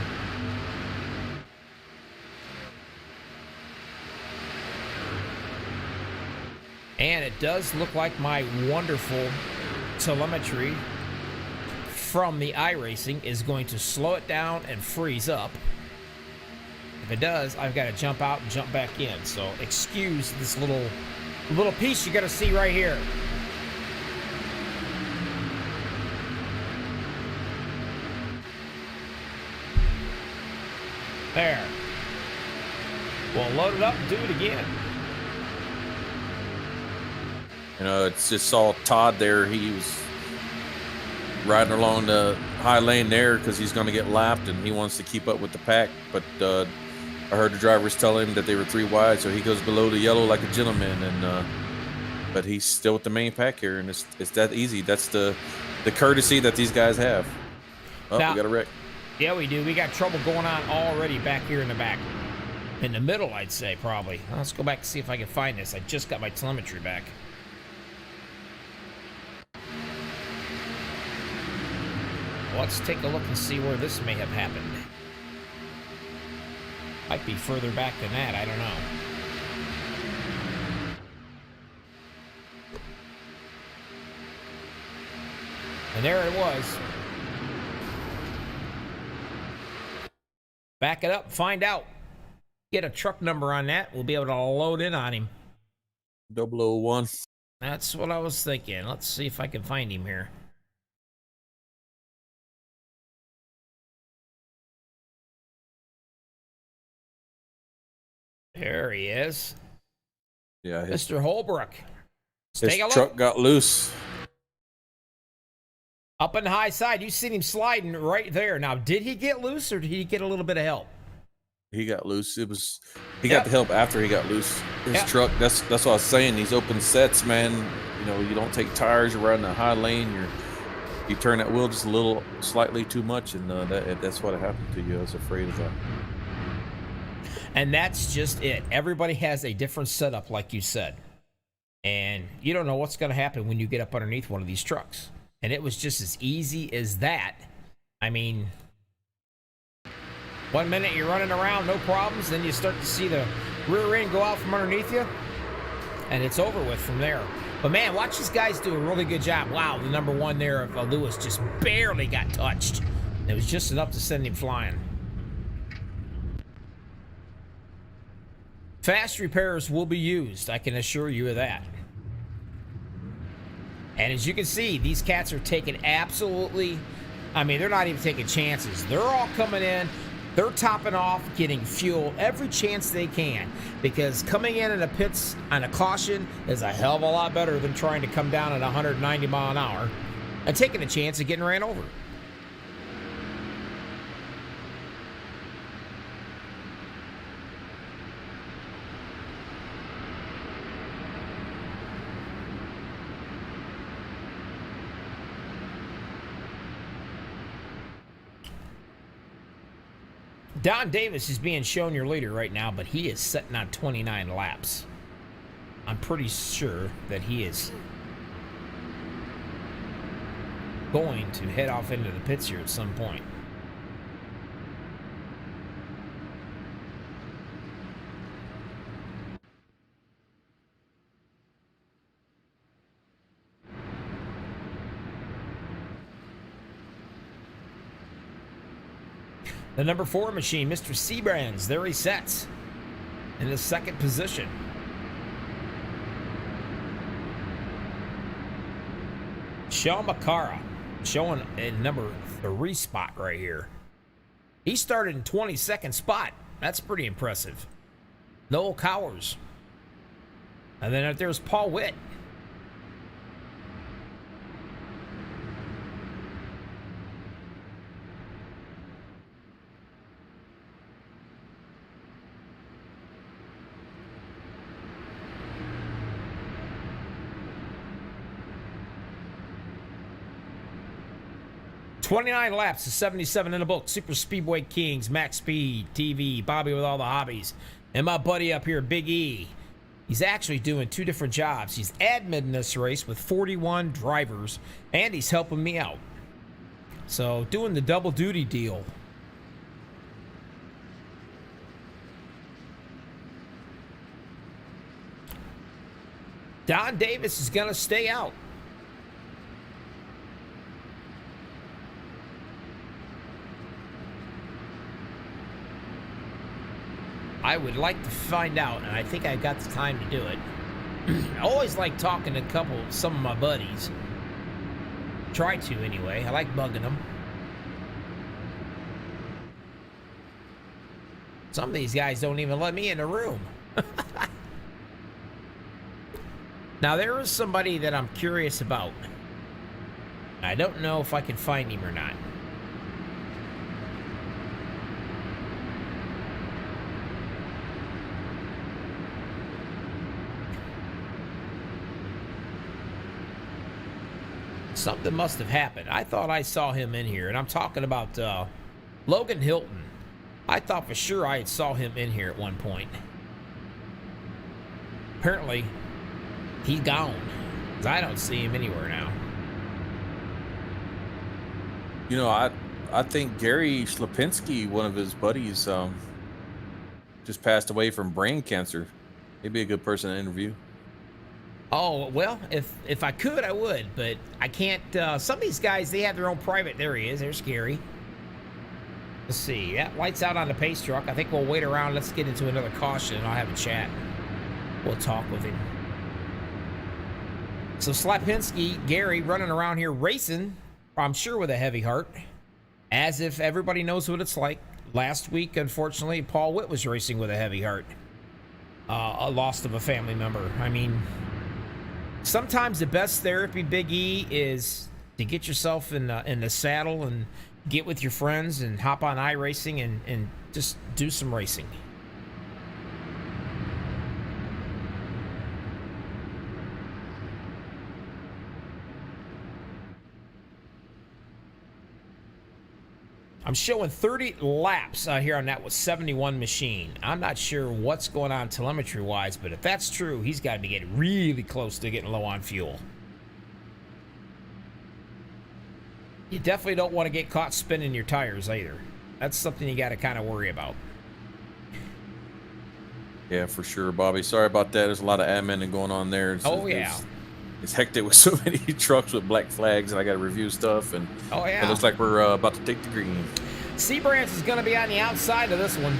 And it does look like my wonderful telemetry from the iRacing is going to slow it down and freeze up. If it does, I've got to jump out and jump back in. So excuse this little piece you got to see right here. There. We'll load it up and do it again. You know, it's just saw Todd there. He was riding along the high lane there because he's going to get lapped and he wants to keep up with the pack. But I heard the drivers tell him that they were 3 wide, so he goes below the yellow like a gentleman. And but he's still with the main pack here, and it's that easy. That's the courtesy that these guys have. Oh, now, we got a wreck. Yeah, we do. We got trouble going on already back here in the back. In the middle, I'd say, probably. Let's go back and see if I can find this. I just got my telemetry back. Let's take a look and see where this may have happened. Might be further back than that. I don't know. And there it was. Back it up, find out. Get a truck number on that. We'll be able to load in on him. 001. That's what I was thinking. Let's see if I can find him here. There he is. Yeah, Mr. Holbrook. His truck got loose. Up on the high side, you seen him sliding right there. Now, did he get loose or did he get a little bit of help? He got loose. He got the help after he got loose. His truck, that's what I was saying. These open sets, man, you know, you don't take tires, you're riding a high lane, you turn that wheel just a little slightly too much, and that's what happened to you. I was afraid of that. And that's just it. Everybody has a different setup, like you said. And you don't know what's going to happen when you get up underneath one of these trucks. And it was just as easy as that. I mean, 1 minute you're running around, no problems. Then you start to see the rear end go out from underneath you. and it's over with from there. But man, watch these guys do a really good job. Wow, the number one there of Lewis just barely got touched. It was just enough to send him flying. Fast repairs will be used, I can assure you of that. And as you can see, these cats are taking absolutely, I mean, they're not even taking chances. They're all coming in. They're topping off, getting fuel every chance they can, because coming in the pits on a caution is a hell of a lot better than trying to come down at 190 mile an hour and taking a chance of getting ran over. Don Davis is being shown your leader right now, but he is sitting on 29 laps. I'm pretty sure that he is going to head off into the pits here at some point. The number 4 machine, Mr. Seabrands, there he sets in the second position. Sean McCara showing a number 3 spot right here. He started in 22nd spot. That's pretty impressive. Noel Cowers. And then there's Paul Witt. $29 laps to 77 in the book. Super Speedway Kings, Max Speed TV, Bobby with all the hobbies, and my buddy up here, Big E. He's actually doing 2 different jobs. He's admitting this race with 41 drivers, and he's helping me out. So doing the double duty deal. Don Davis is gonna stay out. I would like to find out, and I think I got the time to do it. I always like talking to some of my buddies. Try to, anyway. I like bugging them. Some of these guys don't even let me in the room. Now, there is somebody that I'm curious about. I don't know if I can find him or not. Something must have happened. I thought I saw him in here, and I'm talking about Logan Hilton. I thought for sure I had saw him in here at one point. Apparently, he's gone, because I don't see him anywhere now. You know, I think Gary Schlapinski, one of his buddies, just passed away from brain cancer. He'd be a good person to interview. Oh, well, if I could, I would, but I can't. Some of these guys, they have their own private. There he is. There's Gary. Let's see. Yeah, lights out on the pace truck. I think we'll wait around. Let's get into another caution, and I'll have a chat. We'll talk with him. So Slapinski, Gary, running around here racing, I'm sure with a heavy heart, as if everybody knows what it's like. Last week, unfortunately, Paul Witt was racing with a heavy heart. A loss of a family member. I mean, sometimes the best therapy, Big E, is to get yourself in the saddle and get with your friends and hop on iRacing and just do some racing. I'm showing 30 laps here on that with 71 machine. I'm not sure what's going on telemetry-wise, but if that's true, he's got to be getting really close to getting low on fuel. You definitely don't want to get caught spinning your tires either. That's something you got to kind of worry about. Yeah, for sure, Bobby. Sorry about that. There's a lot of admin going on there. It's hectic with so many trucks with black flags, and I got to review stuff. And Oh, yeah. it looks like we're about to take the green. Seabrands is going to be on the outside of this one.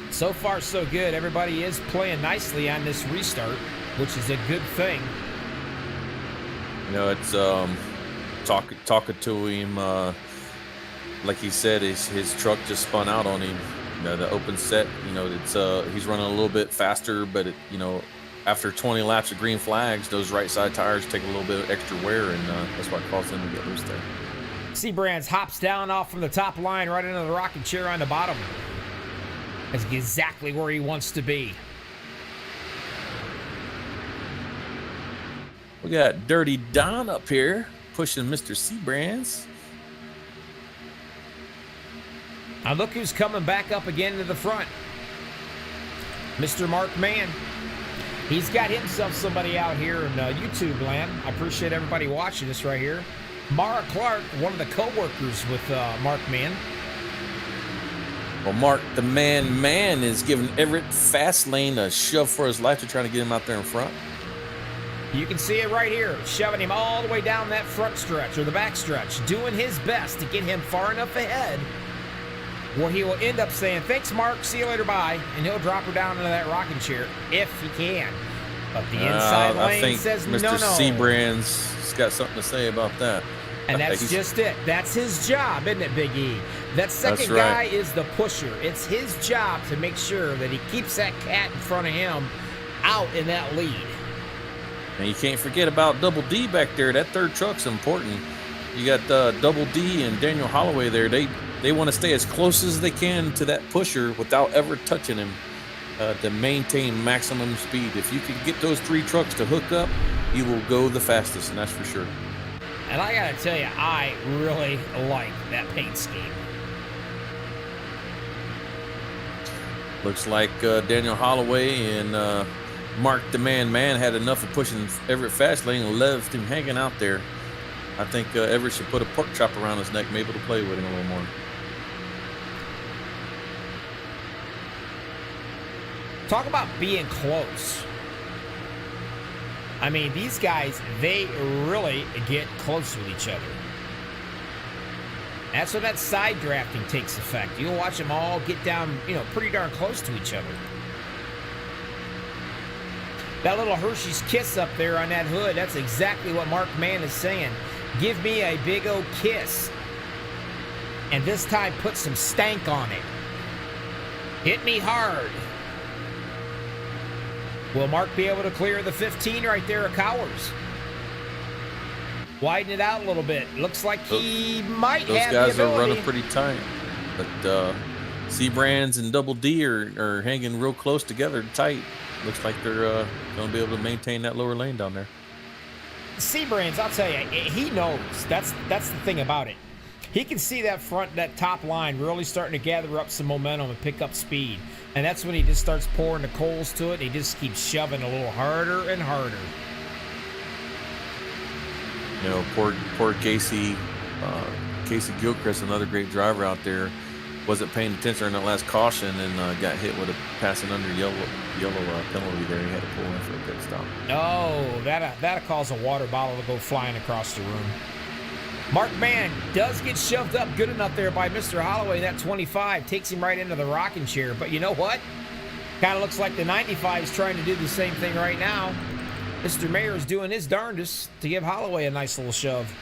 So far, so good. Everybody is playing nicely on this restart, which is a good thing. You know, it's talking to him. Like he said, his truck just spun out on him. You know, the open set. You know, it's he's running a little bit faster, but you know, after 20 laps of green flags, those right side tires take a little bit of extra wear, and that's what caused him to get loose there. Seabrands hops down off from the top line right into the rocking chair on the bottom. That's exactly where he wants to be. We got Dirty Don up here pushing Mr. Seabrands. Now look who's coming back up again to the front. Mr. Mark Mann. He's got himself somebody out here in YouTube land. I appreciate everybody watching this right here. Mara Clark, one of the co-workers with Mark Mann. Well, Mark, the man is giving Everett Fastlane a shove for his life to try to get him out there in front. You can see it right here, shoving him all the way down that front stretch or the back stretch, doing his best to get him far enough ahead where he will end up saying, thanks, Mark, see you later, bye, and he'll drop her down into that rocking chair if he can. But the inside lane says Mr. no. Seabrands has got something to say about that. And that's just it. That's his job, isn't it, Big E? That second guy is the pusher. It's his job to make sure that he keeps that cat in front of him out in that lead. And you can't forget about Double D back there. That third truck's important. You got Double D and Daniel Holloway there. They want to stay as close as they can to that pusher without ever touching him to maintain maximum speed. If you can get those three trucks to hook up, you will go the fastest, and that's for sure. And I gotta tell you, I really like that paint scheme. Looks like Daniel Holloway and Mark the Man had enough of pushing Everett Fastlane and left him hanging out there. I think Everett should put a pork chop around his neck, maybe to play with him a little more. Talk about being close. I mean, these guys, they really get close with each other. That's when that side drafting takes effect. You'll watch them all get down, pretty darn close to each other. That little Hershey's Kiss up there on that hood, that's exactly what Mark Mann is saying. Give me a big old kiss. And this time put some stank on it. Hit me hard. Will Mark be able to clear the 15 right there at Cowers? Widen it out a little bit. Looks like he might have the ability. Those guys are running pretty tight. But Seabrands and Double D are hanging real close together, tight. Looks like they're going to be able to maintain that lower lane down there. Seabrands, I'll tell you, he knows. That's the thing about it. He can see that top line really starting to gather up some momentum and pick up speed. And that's when he just starts pouring the coals to it. And he just keeps shoving a little harder and harder. Poor Casey Gilchrist, another great driver out there, wasn't paying attention in that last caution and got hit with a passing under yellow penalty there. He had to pull in for a pit stop. Oh, that'll cause a water bottle to go flying across the room. Mark Mann does get shoved up good enough there by Mr. Holloway. That 25 takes him right into the rocking chair. But you know what? Kind of looks like the 95 is trying to do the same thing right now. Mr. Mayer is doing his darndest to give Holloway a nice little shove.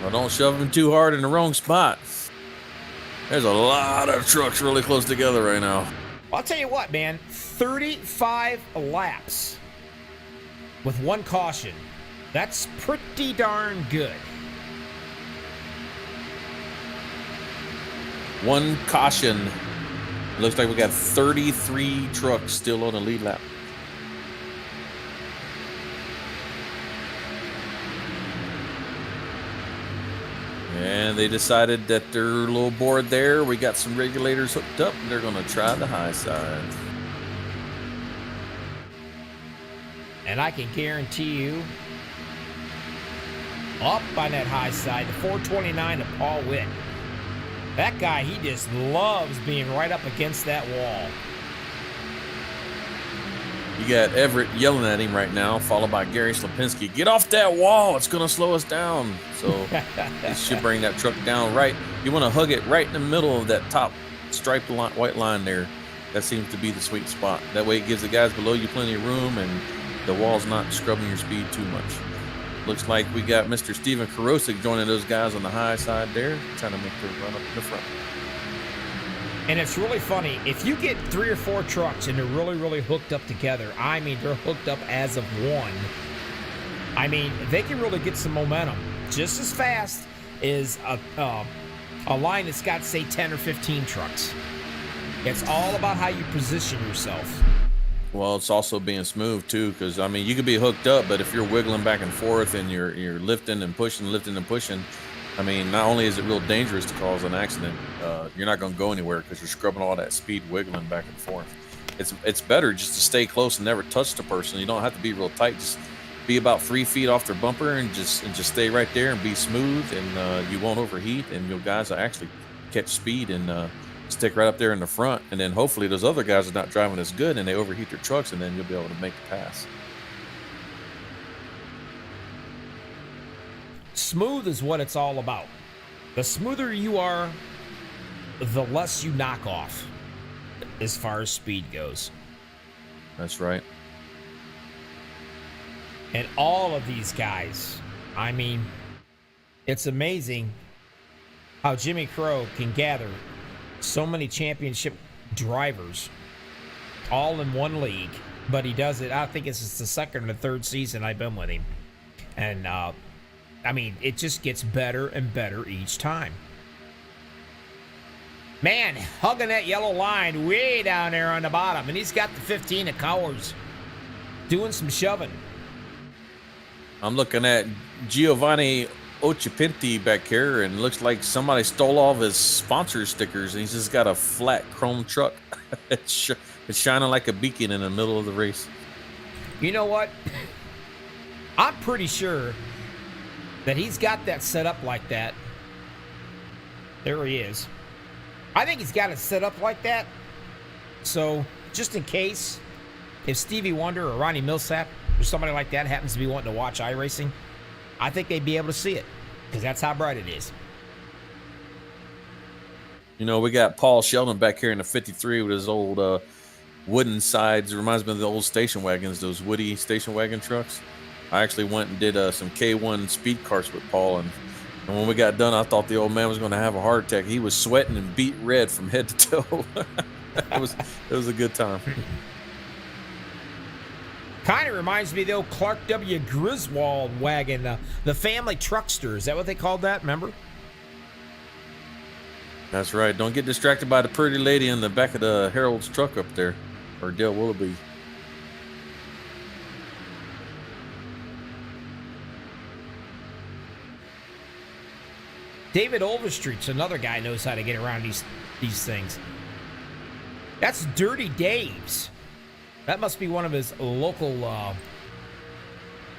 Well, don't shove him too hard in the wrong spot. There's a lot of trucks really close together right now. I'll tell you what, man. 35 laps with one caution. That's pretty darn good. One caution. Looks like we got 33 trucks still on the lead lap. And they decided that their little board there, we got some regulators hooked up, and they're going to try the high side. And I can guarantee you, Up on that high side, the 429 of Paul Witt. That guy, he just loves being right up against that wall. You got Everett yelling at him right now, followed by Gary Slapinski. Get off that wall. It's going to slow us down. So it should bring that truck down right. You want to hug it right in the middle of that top striped white line there. That seems to be the sweet spot. That way it gives the guys below you plenty of room and the wall's not scrubbing your speed too much. Looks like we got Mr. Steven Karosik joining those guys on the high side there, trying to make the run up in the front. And it's really funny. If you get 3 or 4 trucks and they're really, really hooked up together, I mean, they're hooked up as of one. I mean, they can really get some momentum just as fast as a line that's got, say, 10 or 15 trucks. It's all about how you position yourself. Well, it's also being smooth too, because I mean, you could be hooked up, but if you're wiggling back and forth and you're lifting and pushing, I mean, not only is it real dangerous to cause an accident, you're not going to go anywhere because you're scrubbing all that speed wiggling back and forth. It's better just to stay close and never touch the person. You don't have to be real tight. Just be about 3 feet off their bumper and just stay right there and be smooth, and you won't overheat, and your guys will actually catch speed and stick right up there in the front, and then hopefully those other guys are not driving as good and they overheat their trucks, and then you'll be able to make the pass. Smooth is what it's all about. The smoother you are, the less you knock off as far as speed goes. That's right. And all of these guys, I mean, it's amazing how Jimmy Crow can gather so many championship drivers all in one league, but he does it. I think it's the second or third season I've been with him. And, I mean, it just gets better and better each time. Man, hugging that yellow line way down there on the bottom. And he's got the 15 of Cowers doing some shoving. I'm looking at Giovanni Ochipinti back here, and looks like somebody stole all of his sponsor stickers, and he's just got a flat chrome truck. It's shining like a beacon in the middle of the race. You know what? I'm pretty sure that he's got that set up like that. There he is. I think he's got it set up like that. So, just in case, if Stevie Wonder or Ronnie Millsap or somebody like that happens to be wanting to watch iRacing, I think they'd be able to see it, because that's how bright it is. You know, we got Paul Sheldon back here in the 53 with his old wooden sides. It reminds me of the old station wagons, those Woody station wagon trucks. I actually went and did some K1 speed carts with Paul, and when we got done, I thought the old man was going to have a heart attack. He was sweating and beat red from head to toe. it was a good time. Kind of reminds me of the old Clark W. Griswold wagon, the family truckster. Is that what they called that? Remember? That's right. Don't get distracted by the pretty lady in the back of the Harold's truck up there, or Dale Willoughby. David Overstreet's another guy knows how to get around these things. That's Dirty Dave's. That must be one of his local,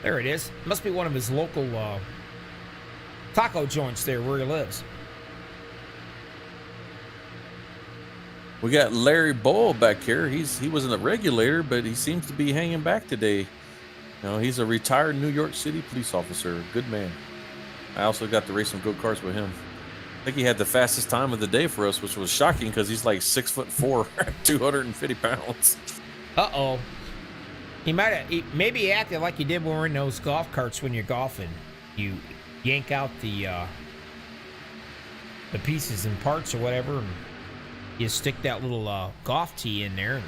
there it is. Must be one of his local taco joints there where he lives. We got Larry Bowl back here. He wasn't a regulator, but he seems to be hanging back today. You know, he's a retired New York City police officer. Good man. I also got to race some go-karts with him. I think he had the fastest time of the day for us, which was shocking because he's like 6'4", 250 pounds. Uh-oh. He maybe he acted like he did when we're in those golf carts when you're golfing. You yank out the pieces and parts or whatever, and you stick that little golf tee in there, and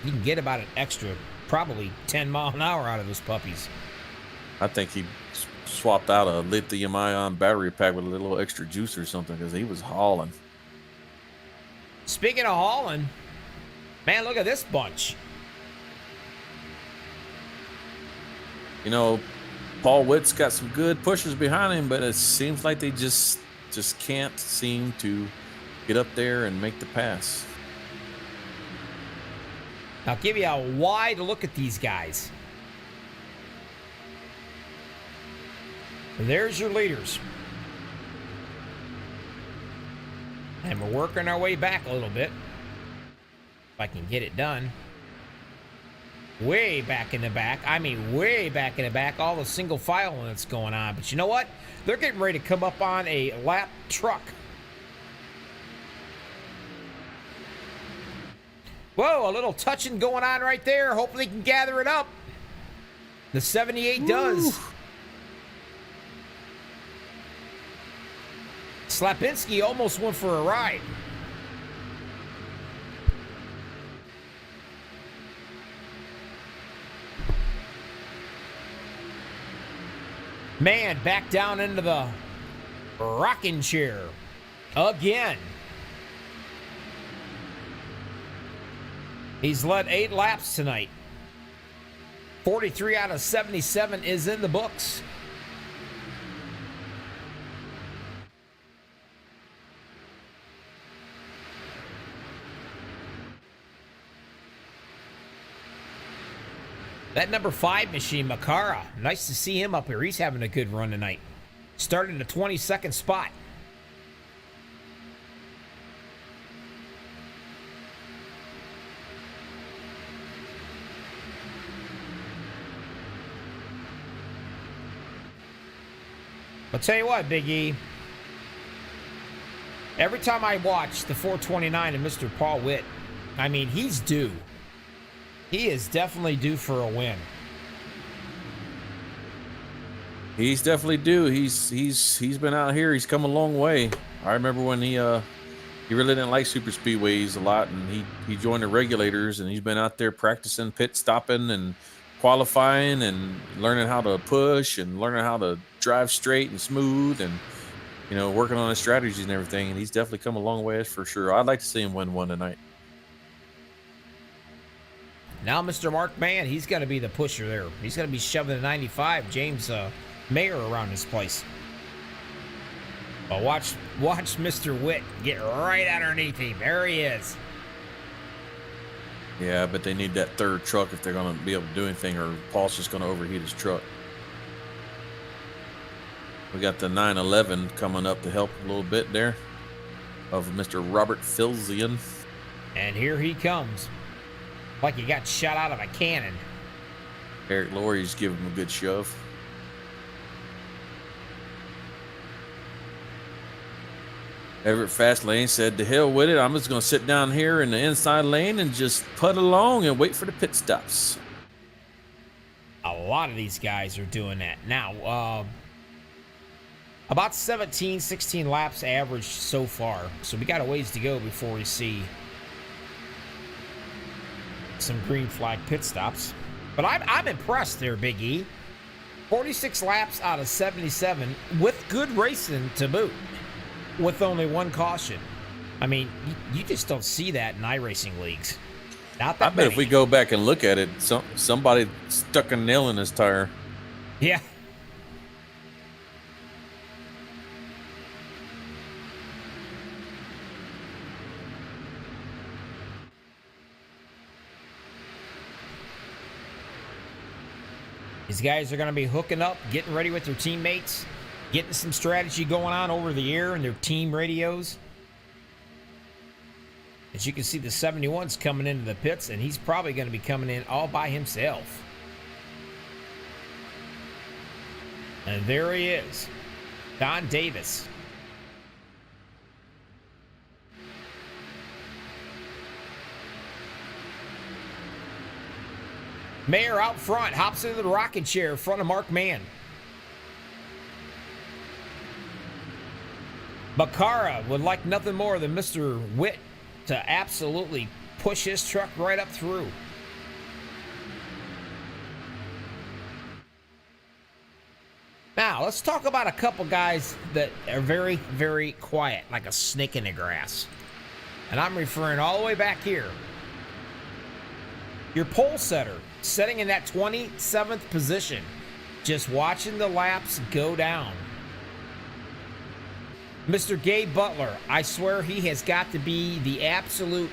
you can get about an extra, probably 10 mile an hour out of those puppies. I think he swapped out a lithium-ion battery pack with a little extra juice or something because he was hauling. Speaking of hauling, man, look at this bunch. You know, Paul Witt's got some good pushers behind him, but it seems like they just can't seem to get up there and make the pass. I'll give you a wide look at these guys. There's your leaders. And we're working our way back a little bit. If I can get it done. Way back in the back. I mean, way back in the back. All the single file that's going on. But you know what? They're getting ready to come up on a lap truck. Whoa, a little touching going on right there. Hopefully he can gather it up. The 78 does. Slapinski almost went for a ride. Man, back down into the rocking chair again. He's led 8 laps tonight. 43 out of 77 is in the books. That number 5 machine, Makara, nice to see him up here. He's having a good run tonight. Started in the 22nd spot. I'll tell you what, Big E. Every time I watch the 429 and Mr. Paul Witt, I mean, he's due. He is definitely due for a win. He's definitely due. He's been out here. He's come a long way. I remember when he really didn't like super speedways a lot, and he joined the regulators, and he's been out there practicing pit stopping and qualifying and learning how to push and learning how to drive straight and smooth, and working on his strategies and everything. And he's definitely come a long way, for sure. I'd like to see him win one tonight. Now, Mr. Mark Mann, he's got to be the pusher there. He's going to be shoving the 95 James Mayer around this place. But watch Mr. Witt get right underneath him. There he is. Yeah, but they need that third truck if they're going to be able to do anything, or Paul's just going to overheat his truck. We got the 911 coming up to help a little bit there of Mr. Robert Filzian. And here he comes. Like he got shot out of a cannon. Eric Laurie's giving him a good shove. Everett Fastlane said, "To hell with it. I'm just going to sit down here in the inside lane and just putt along and wait for the pit stops." A lot of these guys are doing that. Now, about 17, 16 laps average so far. So we got a ways to go before we see some green flag pit stops. But I'm impressed there, Big E. 46 laps out of 77 with good racing to boot, with only one caution. I mean, you just don't see that in iRacing leagues. Not that I bet if we go back and look at it, somebody stuck a nail in his tire. Yeah. These guys are going to be hooking up, getting ready with their teammates, getting some strategy going on over the air in their team radios. As you can see, the 71's coming into the pits, and he's probably going to be coming in all by himself. And there he is, Don Davis. Mayer out front, hops into the rocking chair in front of Mark Mann. Bakara would like nothing more than Mr. Witt to absolutely push his truck right up through. Now, let's talk about a couple guys that are very, very quiet, like a snake in the grass. And I'm referring all the way back here. Your pole setter, sitting in that 27th position, just watching the laps go down. Mr. Gabe Butler, I swear he has got to be the absolute,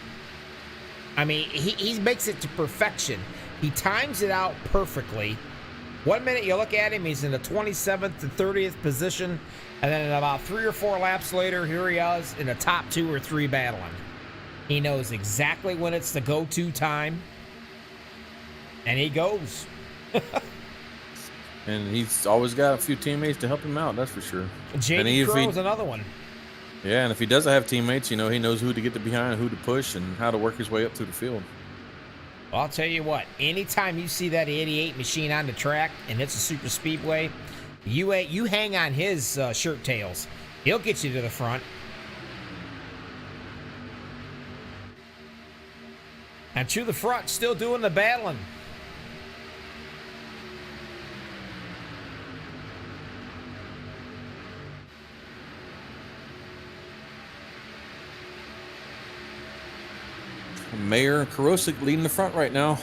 I mean, he makes it to perfection. He times it out perfectly. 1 minute you look at him, he's in the 27th to 30th position, and then about 3 or 4 laps later, here he is in the top 2 or 3 battling. He knows exactly when it's the go-to time, and he goes. And he's always got a few teammates to help him out, that's for sure. JD Crow's another one. Yeah, and if he doesn't have teammates, you know, he knows who to get to behind, who to push, and how to work his way up through the field. Well, I'll tell you what, anytime you see that 88 machine on the track and it's a super speedway, you hang on his shirt tails. He'll get you to the front. And to the front, still doing the battling. Mayer and Karosik leading the front right now.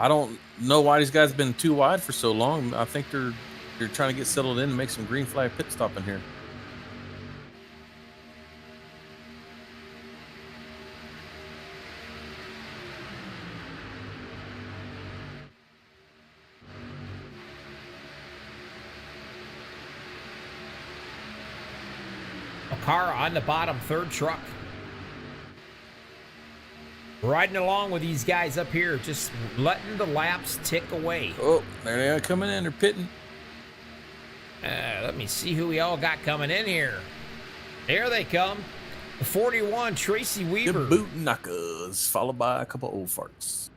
I don't know why these guys have been too wide for so long. I think they're trying to get settled in and make some green flag pit stop in here. A car on the bottom, third truck. Riding along with these guys up here, just letting the laps tick away. Oh, there they are coming in. They're pitting. Let me see who we all got coming in here. There they come. The 41, Tracy Weaver. The boot knockers, followed by a couple old farts.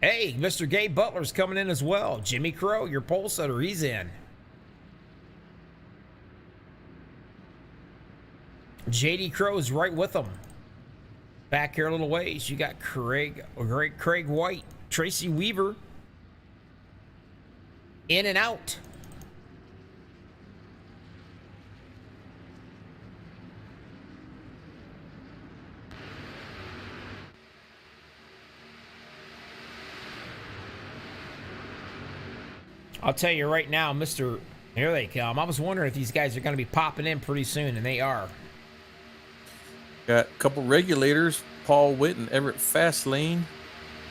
Hey, Mr. Gabe Butler's coming in as well. Jimmy Crow, your pole setter, he's in. JD Crow's right with them. Back here a little ways, you got Craig White, Tracy Weaver, in and out. I'll tell you right now, here they come. I was wondering if these guys are going to be popping in pretty soon, and they are. Got a couple regulators, Paul Witt and Everett Fastlane,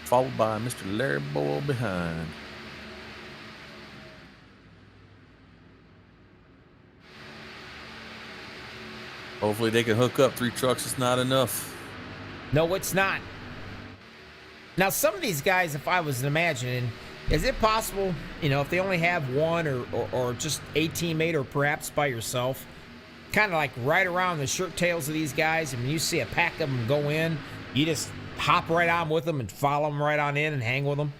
followed by Mr. Larry Boyle behind. Hopefully they can hook up. 3 trucks is not enough. No, it's not. Now, some of these guys, if I was imagining, is it possible, you know, if they only have one or just a teammate or perhaps by yourself, kind of like right around the shirt tails of these guys, and when you see a pack of them go in, you just hop right on with them and follow them right on in and hang with them?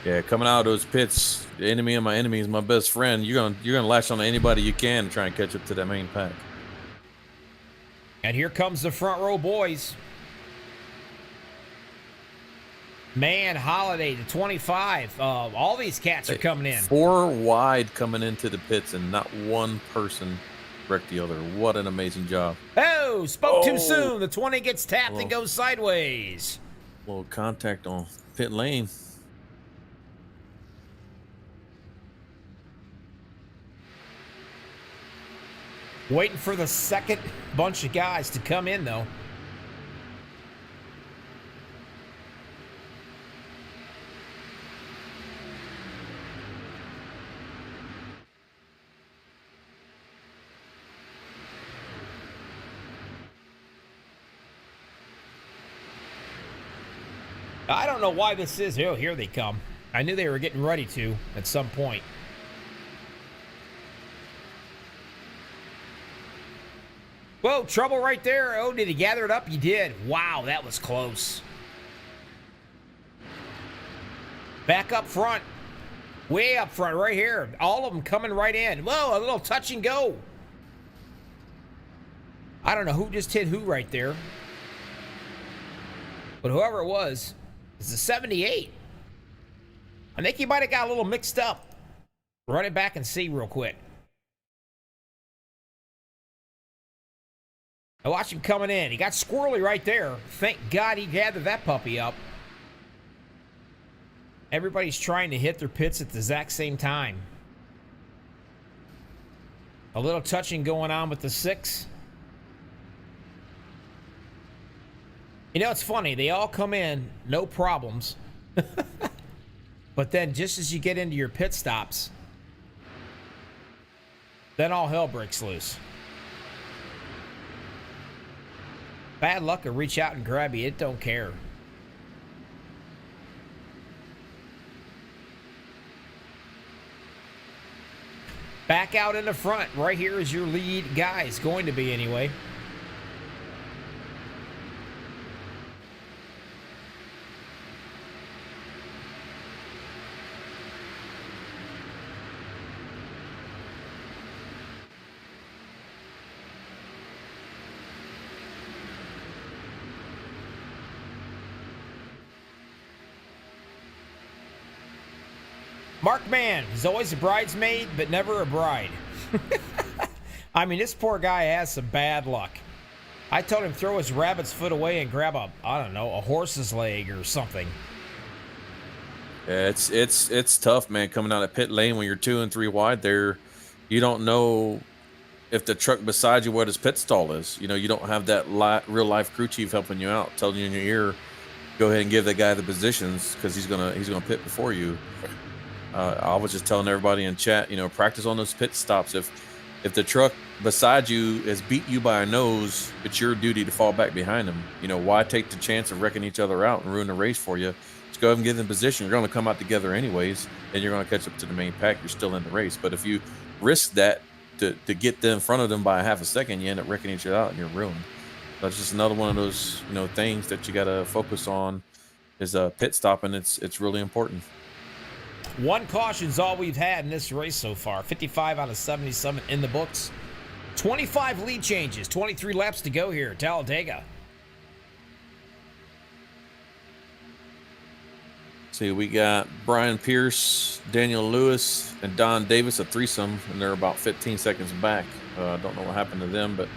Yeah, coming out of those pits, the enemy of my enemy is my best friend. You're gonna latch on to anybody you can to try and catch up to that main pack. And here comes the front row boys. Man, Holiday, the 25. All these cats are coming in. 4 wide coming into the pits, and not one person wrecked the other. What an amazing job. Oh, spoke too soon. The 20 gets tapped and goes sideways. Little contact on pit lane. Waiting for the second bunch of guys to come in, though. I don't know why this is. Oh, here they come. I knew they were getting ready to at some point. Whoa, trouble right there. Oh, did he gather it up? He did. Wow, that was close. Back up front. Way up front, right here. All of them coming right in. Whoa, a little touch and go. I don't know who just hit who right there. But whoever it was, it's a 78. I think he might have got a little mixed up. Run it back and see real quick. I watch him coming in. He got squirrely right there. Thank God he gathered that puppy up. Everybody's trying to hit their pits at the exact same time. A little touching going on with the 6. You know, it's funny. They all come in, no problems. But then just as you get into your pit stops, then all hell breaks loose. Bad luck will reach out and grab you. It don't care. Back out in the front. Right here is your lead guy. It's going to be anyway. Mark Mann is always a bridesmaid, but never a bride. I mean, this poor guy has some bad luck. I told him throw his rabbit's foot away and grab a, I don't know, a horse's leg or something. Yeah, it's tough, man, coming out of pit lane when you're 2 and 3 wide there. You don't know if the truck beside you what his pit stall is. You know, you don't have that real life crew chief helping you out, telling you in your ear, go ahead and give that guy the positions because he's gonna pit before you. I was just telling everybody in chat, you know, practice on those pit stops. If the truck beside you has beat you by a nose, it's your duty to fall back behind them. You know, why take the chance of wrecking each other out and ruin the race for you? Just go ahead and give them position. You're going to come out together anyways, and you're going to catch up to the main pack. You're still in the race. But if you risk that to get them in front of them by a half a second, you end up wrecking each other out and you're ruined. That's just another one of those, you know, things that you got to focus on is pit stop, and it's really important. One caution's all we've had in this race so far. 55 out of 77 in the books. 25 lead changes. 23 laps to go here at Talladega. See, we got Brian Pierce, Daniel Lewis, and Don Davis, a threesome, and they're about 15 seconds back. I don't know what happened to them, but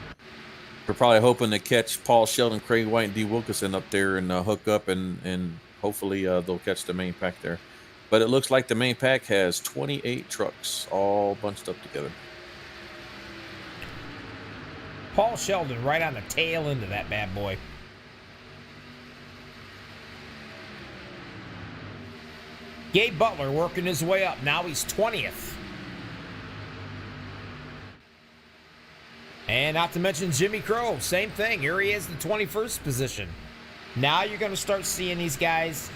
we're probably hoping to catch Paul Sheldon, Craig White, and D. Wilkerson up there and hook up, and hopefully they'll catch the main pack there. But it looks like the main pack has 28 trucks all bunched up together. Paul Sheldon right on the tail end of that bad boy. Gabe Butler working his way up. Now he's 20th. And not to mention Jimmy Crow. Same thing. Here he is, the 21st position. Now you're going to start seeing these guys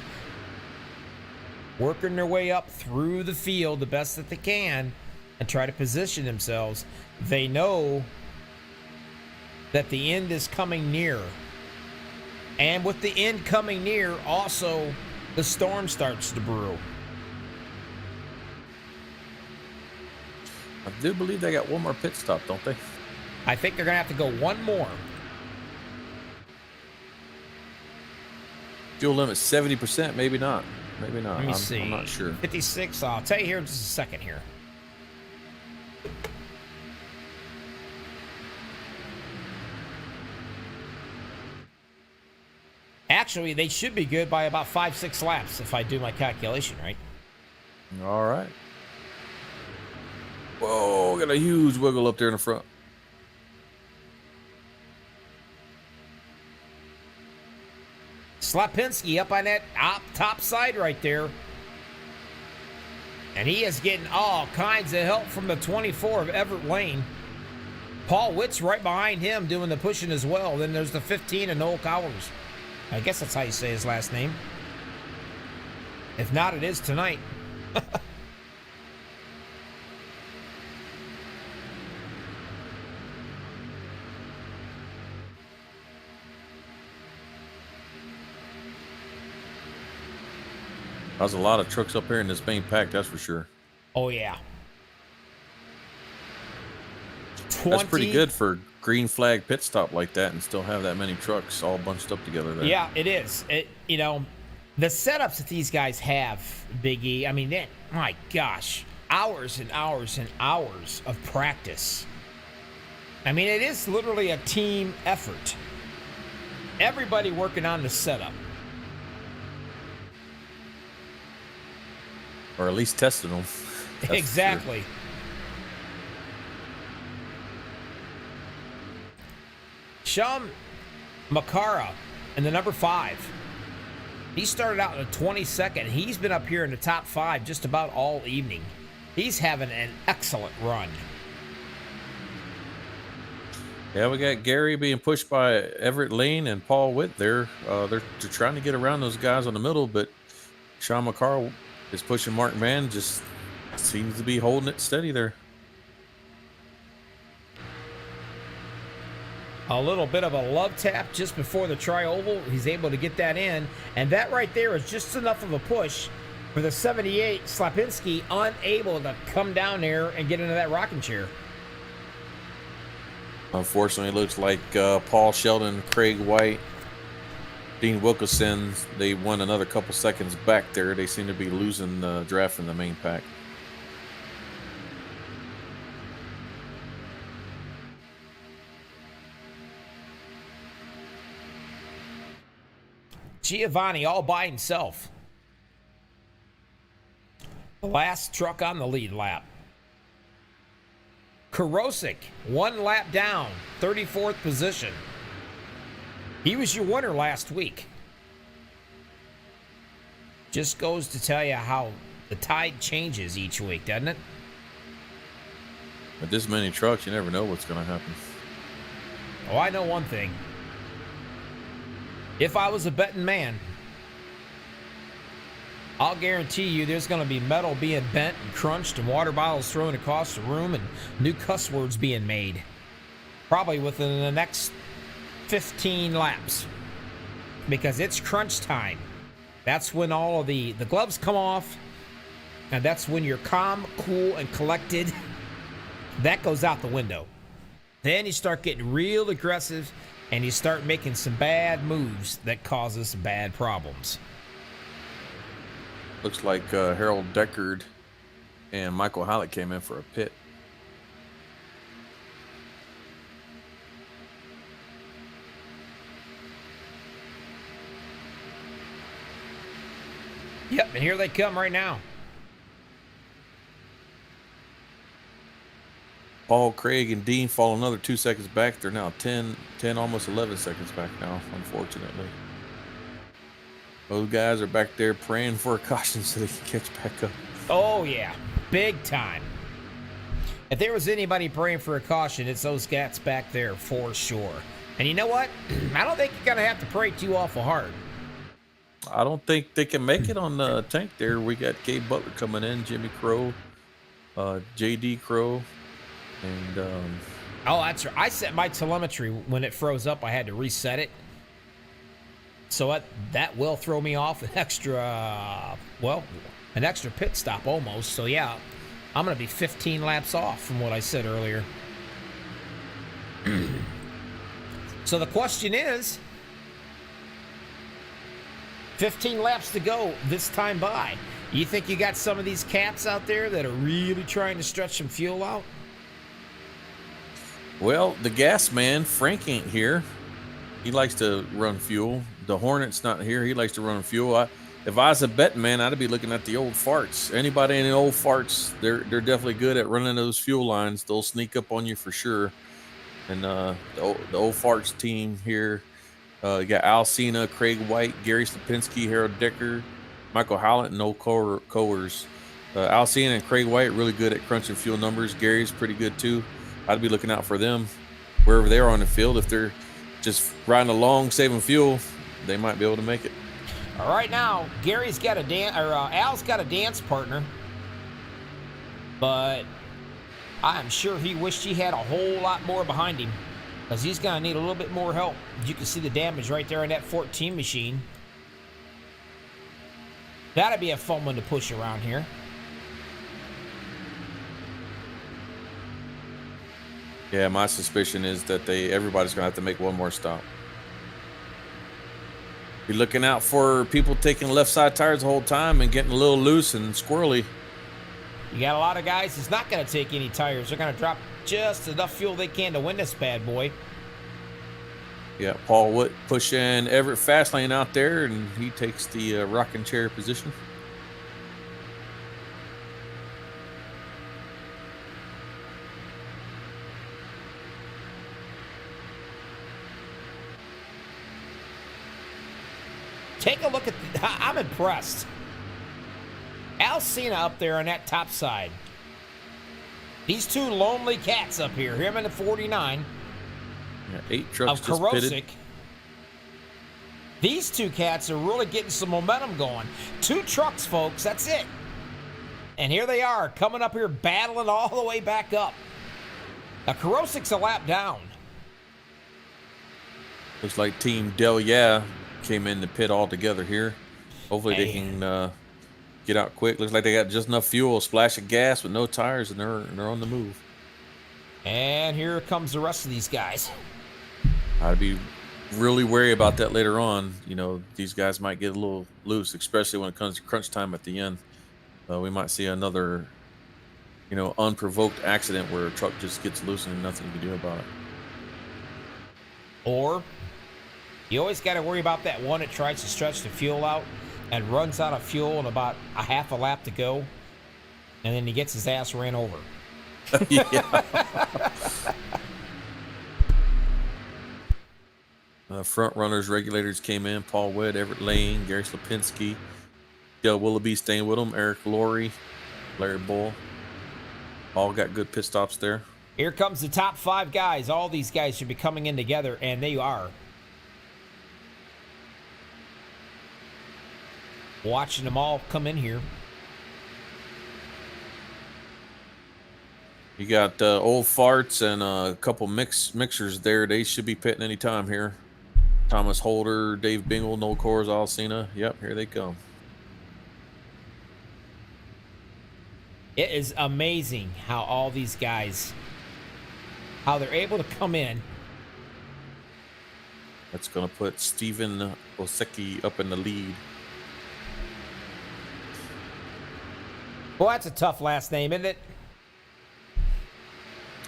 working their way up through the field the best that they can and try to position themselves. They know that the end is coming near. And with the end coming near, also the storm starts to brew. I do believe they got one more pit stop, don't they? I think they're going to have to go one more. Fuel limit 70%, maybe not. Maybe not. Let me see. I'm not sure. 56. I'll tell you here in just a second here. Actually, they should be good by about 5-6 laps if I do my calculation right. All right. Whoa, got a huge wiggle up there in the front. Slapinski up on that top side right there. And he is getting all kinds of help from the 24 of Everett Lane. Paul Witt's right behind him doing the pushing as well. Then there's the 15 of Noel Cowers. I guess that's how you say his last name. If not, it is tonight. There's a lot of trucks up here in this main pack, that's for sure. Oh, yeah. That's pretty good for green flag pit stop like that and still have that many trucks all bunched up together there. Yeah, it is. You know, the setups that these guys have, Big E, I mean, my gosh, hours and hours and hours of practice. I mean, it is literally a team effort. Everybody working on the setup. Or at least testing them. Exactly. Sure. Sean Makara in the number 5. He started out in the 22nd. He's been up here in the top 5 just about all evening. He's having an excellent run. Yeah, we got Gary being pushed by Everett Lane and Paul Witt there. They're trying to get around those guys on the middle, but Sean McCarl is pushing Mark Mann. Just seems to be holding it steady there. A little bit of a love tap just before the tri-oval. He's able to get that in. And that right there is just enough of a push for the 78 Slapinski, unable to come down there and get into that rocking chair. Unfortunately, it looks like Paul Sheldon, Craig White, Dean Wilkinson, they won another couple seconds back there. They seem to be losing the draft in the main pack. Giovanni all by himself. The last truck on the lead lap. Karosik, 1 lap down, 34th position. He was your winner last week. Just goes to tell you how the tide changes each week, doesn't it? With this many trucks, you never know what's going to happen. Oh, I know one thing. If I was a betting man, I'll guarantee you there's going to be metal being bent and crunched and water bottles thrown across the room and new cuss words being made. Probably within the next 15 laps. Because it's crunch time. That's when all of the gloves come off. And that's when you're calm, cool, and collected. That goes out the window. Then you start getting real aggressive and you start making some bad moves that causes bad problems. Looks like Harold Deckard and Michael Hallett came in for a pit. Yep, and here they come right now. Paul, Craig, and Dean fall another 2 seconds back. They're now 10, almost 11 seconds back now, unfortunately. Those guys are back there praying for a caution so they can catch back up. Oh, yeah. Big time. If there was anybody praying for a caution, it's those cats back there for sure. And you know what? I don't think you're going to have to pray too awful hard. I don't think they can make it on the tank there. We got Gabe Butler coming in, Jimmy Crow, J.D. Crow, and... Oh, that's right. I set my telemetry when it froze up. I had to reset it. So that will throw me off an extra pit stop almost. So, yeah, I'm going to be 15 laps off from what I said earlier. So the question is, 15 laps to go this time by. You think you got some of these cats out there that are really trying to stretch some fuel out? Well, the gas man, Frank, ain't here. He likes to run fuel. The Hornet's not here. He likes to run fuel. If I was a betting man, I'd be looking at the old farts. Anybody in the old farts, they're definitely good at running those fuel lines. They'll sneak up on you for sure. And the old farts team here, you got Al Cena, Craig White, Gary Slapinski, Harold Decker, Michael Hallett, and Noel Coers. Al Cena and Craig White really good at crunching fuel numbers. Gary's pretty good too. I'd be looking out for them wherever they're on the field. If they're just riding along, saving fuel, they might be able to make it. All right, now Gary's got Al's got a dance partner, but I'm sure he wished he had a whole lot more behind him, because he's gonna need a little bit more help. You can see the damage right there on that 14 machine. That'd be a fun one to push around here. Yeah, my suspicion is that everybody's gonna have to make one more stop. Be looking out for people taking left side tires the whole time and getting a little loose and squirrely. You got a lot of guys that's not going to take any tires. They're going to drop just enough fuel they can to win this bad boy. Yeah, Paul Witt pushing Everett Fastlane out there, and he takes the rocking chair position. Take a look at I'm impressed. Alcina up there on that top side. These two lonely cats up here. Him and the 49. Yeah, 8 trucks of just Karosik. pitted. These two cats are really getting some momentum going. 2 trucks, folks. That's it. And here they are coming up here, battling all the way back up. Now, Karosik's a lap down. Looks like Team Del Yeah came in the pit all together here. Hopefully they can get out quick. Looks like they got just enough fuel, a splash of gas with no tires, and they're on the move. And here comes the rest of these guys. I'd be really wary about that later on. You know, these guys might get a little loose, especially when it comes to crunch time at the end. We might see another, you know, unprovoked accident where a truck just gets loose and nothing you can do about it. Or you always got to worry about that one that tries to stretch the fuel out and runs out of fuel in about a half a lap to go, and then he gets his ass ran over. Yeah. Front runners, regulators came in. Paul Witt, Everett Lane, Gary Slapinski, Dale Willoughby staying with him. Eric Laurie, Larry Bull. All got good pit stops there. Here comes the top 5 guys. All these guys should be coming in together, and they are. Watching them all come in here. You got old farts and a couple mixers there. They should be pitting any time here. Thomas Holder, Dave Bingle, Noel Kors, Alcina. Yep, here they come. It is amazing how all these guys, how they're able to come in. That's going to put Steven Osecki up in the lead. Well, that's a tough last name, isn't it?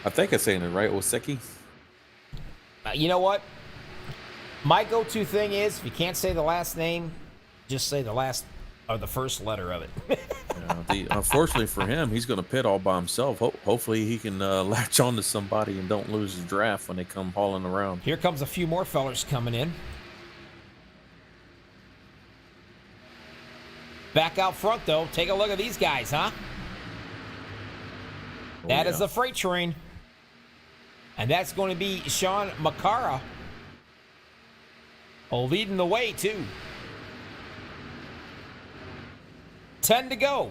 I think I'm saying it right, Osecki. You know what? My go-to thing is, if you can't say the last name, just say the last or the first letter of it. Unfortunately for him, he's going to pit all by himself. Hopefully he can latch on to somebody and don't lose his draft when they come hauling around. Here comes a few more fellers coming in. Back out front, though. Take a look at these guys, huh? That is the freight train. And that's going to be Sean Makara. Leading the way, too. 10 to go.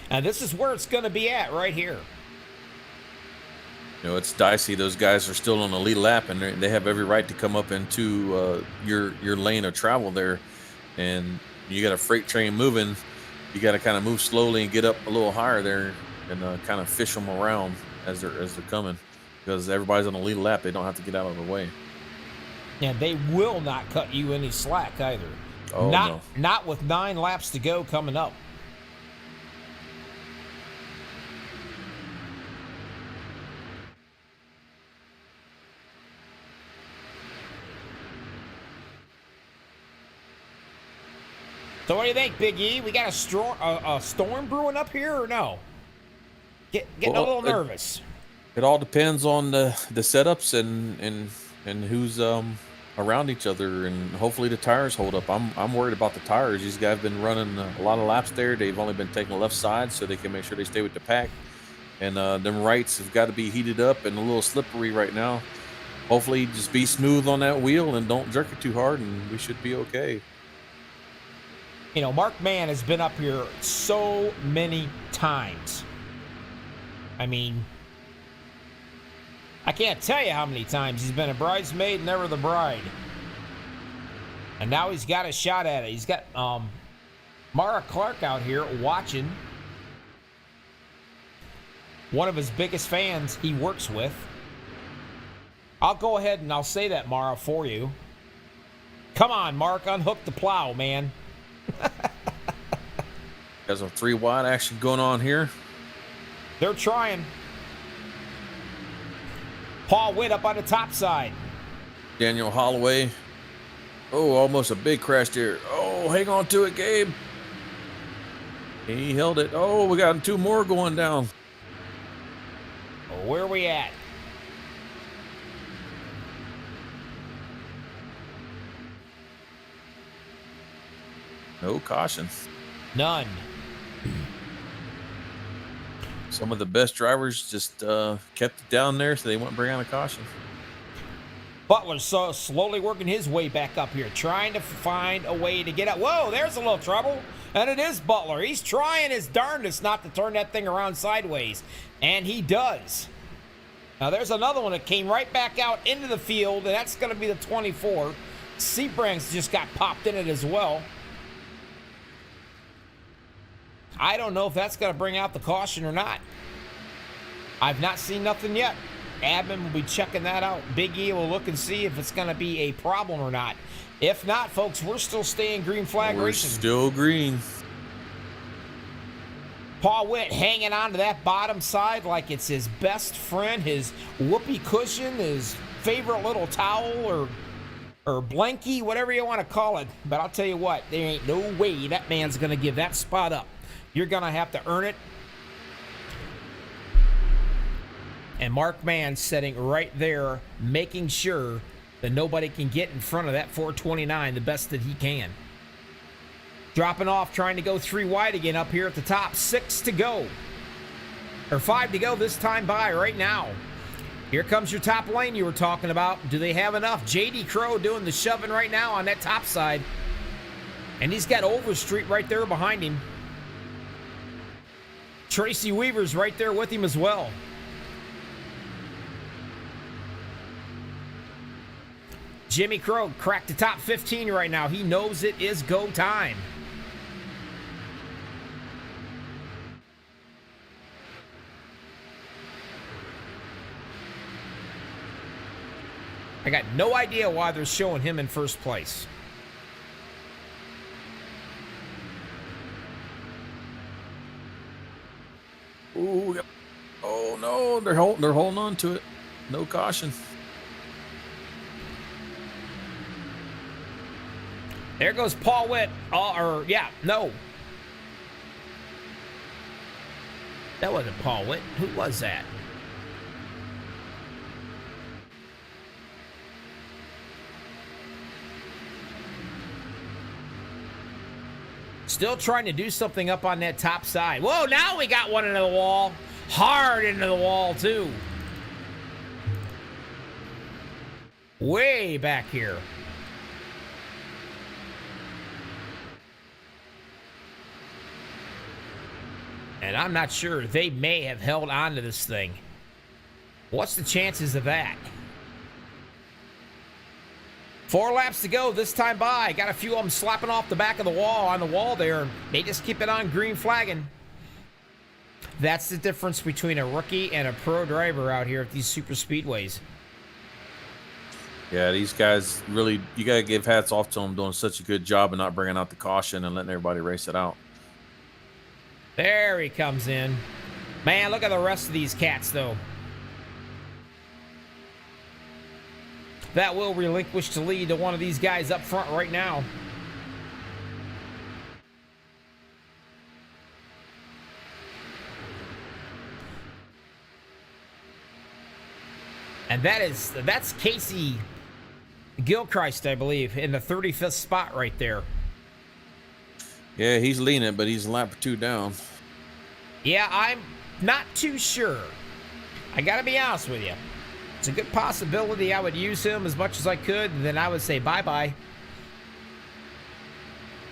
And this is where it's going to be at right here. You know, it's dicey. Those guys are still on the lead lap, and they have every right to come up into your lane of travel there. And you got a freight train moving. You got to kind of move slowly and get up a little higher there and kind of fish them around as they're coming, because everybody's on the lead lap. They don't have to get out of the way. And they will not cut you any slack either. Oh, no. Not with 9 laps to go coming up. So what do you think, Big E? We got a storm brewing up here or no? Getting a little nervous. It all depends on the setups and who's around each other, and hopefully the tires hold up. I'm worried about the tires. These guys have been running a lot of laps there. They've only been taking the left side so they can make sure they stay with the pack. And them rights have got to be heated up and a little slippery right now. Hopefully just be smooth on that wheel and don't jerk it too hard, and we should be okay. You know, Mark Mann has been up here so many times. I mean, I can't tell you how many times he's been a bridesmaid, never the bride. And now he's got a shot at it. He's got Mara Clark out here watching. One of his biggest fans he works with. I'll go ahead and I'll say that, Mara, for you. Come on, Mark, unhook the plow, man. There's a 3 wide action going on here. They're trying. Paul Witt up on the top side. Daniel Holloway. Oh, almost a big crash there. Oh, hang on to it, Gabe. He held it. Oh, we got 2 more going down. Where are we at? No caution. None. Some of the best drivers just kept it down there so they wouldn't bring out a caution. Butler's so slowly working his way back up here, trying to find a way to get out. Whoa, there's a little trouble. And it is Butler. He's trying his darndest not to turn that thing around sideways. And he does. Now, there's another one that came right back out into the field, and that's going to be the 24. Sebring's just got popped in it as well. I don't know if that's going to bring out the caution or not. I've not seen nothing yet. Admin will be checking that out. Big E will look and see if it's going to be a problem or not. If not, folks, we're still staying green flag racing. We're still green. Paul Witt hanging on to that bottom side like it's his best friend, his whoopee cushion, his favorite little towel or blankie, whatever you want to call it. But I'll tell you what, there ain't no way that man's going to give that spot up. You're going to have to earn it. And Mark Mann sitting right there, making sure that nobody can get in front of that 429 the best that he can. Dropping off, trying to go 3 wide again up here at the top. 6 to go. Or 5 to go this time by right now. Here comes your top lane you were talking about. Do they have enough? J.D. Crow doing the shoving right now on that top side. And he's got Overstreet right there behind him. Tracy Weaver's right there with him as well. Jimmy Crow cracked the top 15 right now. He knows it is go time. I got no idea why they're showing him in first place. Ooh, oh no, they're holding on to it. No caution. There goes Paul Witt. No. That wasn't Paul Witt. Who was that? Still trying to do something up on that top side. Whoa, now we got one into the wall. Hard into the wall, too. Way back here. And I'm not sure. They may have held on to this thing. What's the chances of that? 4 laps to go this time by. Got a few of them slapping off the back of the wall on the wall there. They just keep it on green flagging. That's the difference between a rookie and a pro driver out here at these super speedways. Yeah, these guys really, you got to give hats off to them doing such a good job of not bringing out the caution and letting everybody race it out. There he comes in. Man, look at the rest of these cats, though. That will relinquish the lead to one of these guys up front right now. And that's Casey Gilchrist, I believe, in the 35th spot right there. Yeah, he's leaning, but he's a lap or 2 down. Yeah, I'm not too sure. I got to be honest with you. It's a good possibility I would use him as much as I could, and then I would say bye-bye.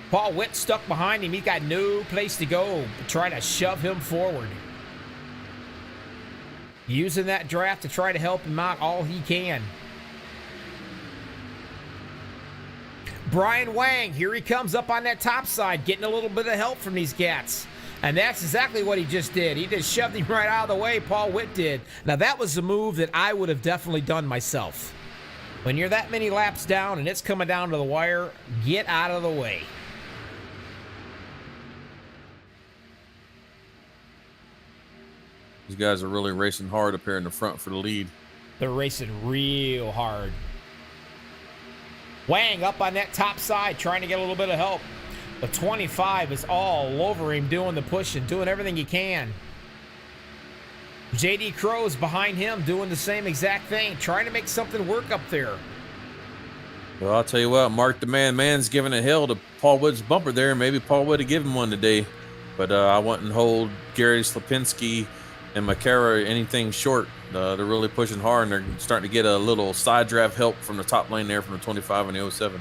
Paul Witt stuck behind him. He got no place to go, but trying to shove him forward. Using that draft to try to help him out all he can. Brian Wang, here he comes up on that top side, getting a little bit of help from these cats. And that's exactly what he just did. He just shoved him right out of the way, Paul Witt did. Now, that was a move that I would have definitely done myself. When you're that many laps down and it's coming down to the wire, get out of the way. These guys are really racing hard up here in the front for the lead. They're racing real hard. Wang up on that top side, trying to get a little bit of help. The 25 is all over him, doing the pushing, doing everything he can. J.D. Crow's behind him, doing the same exact thing, trying to make something work up there. Well, I'll tell you what, Mark the Man's giving a hell to Paul Wood's bumper there. Maybe Paul Wood would have given one today, but I wouldn't hold Gary Slapinski and Makara anything short. They're really pushing hard, and they're starting to get a little side draft help from the top lane there from the 25 and the 07.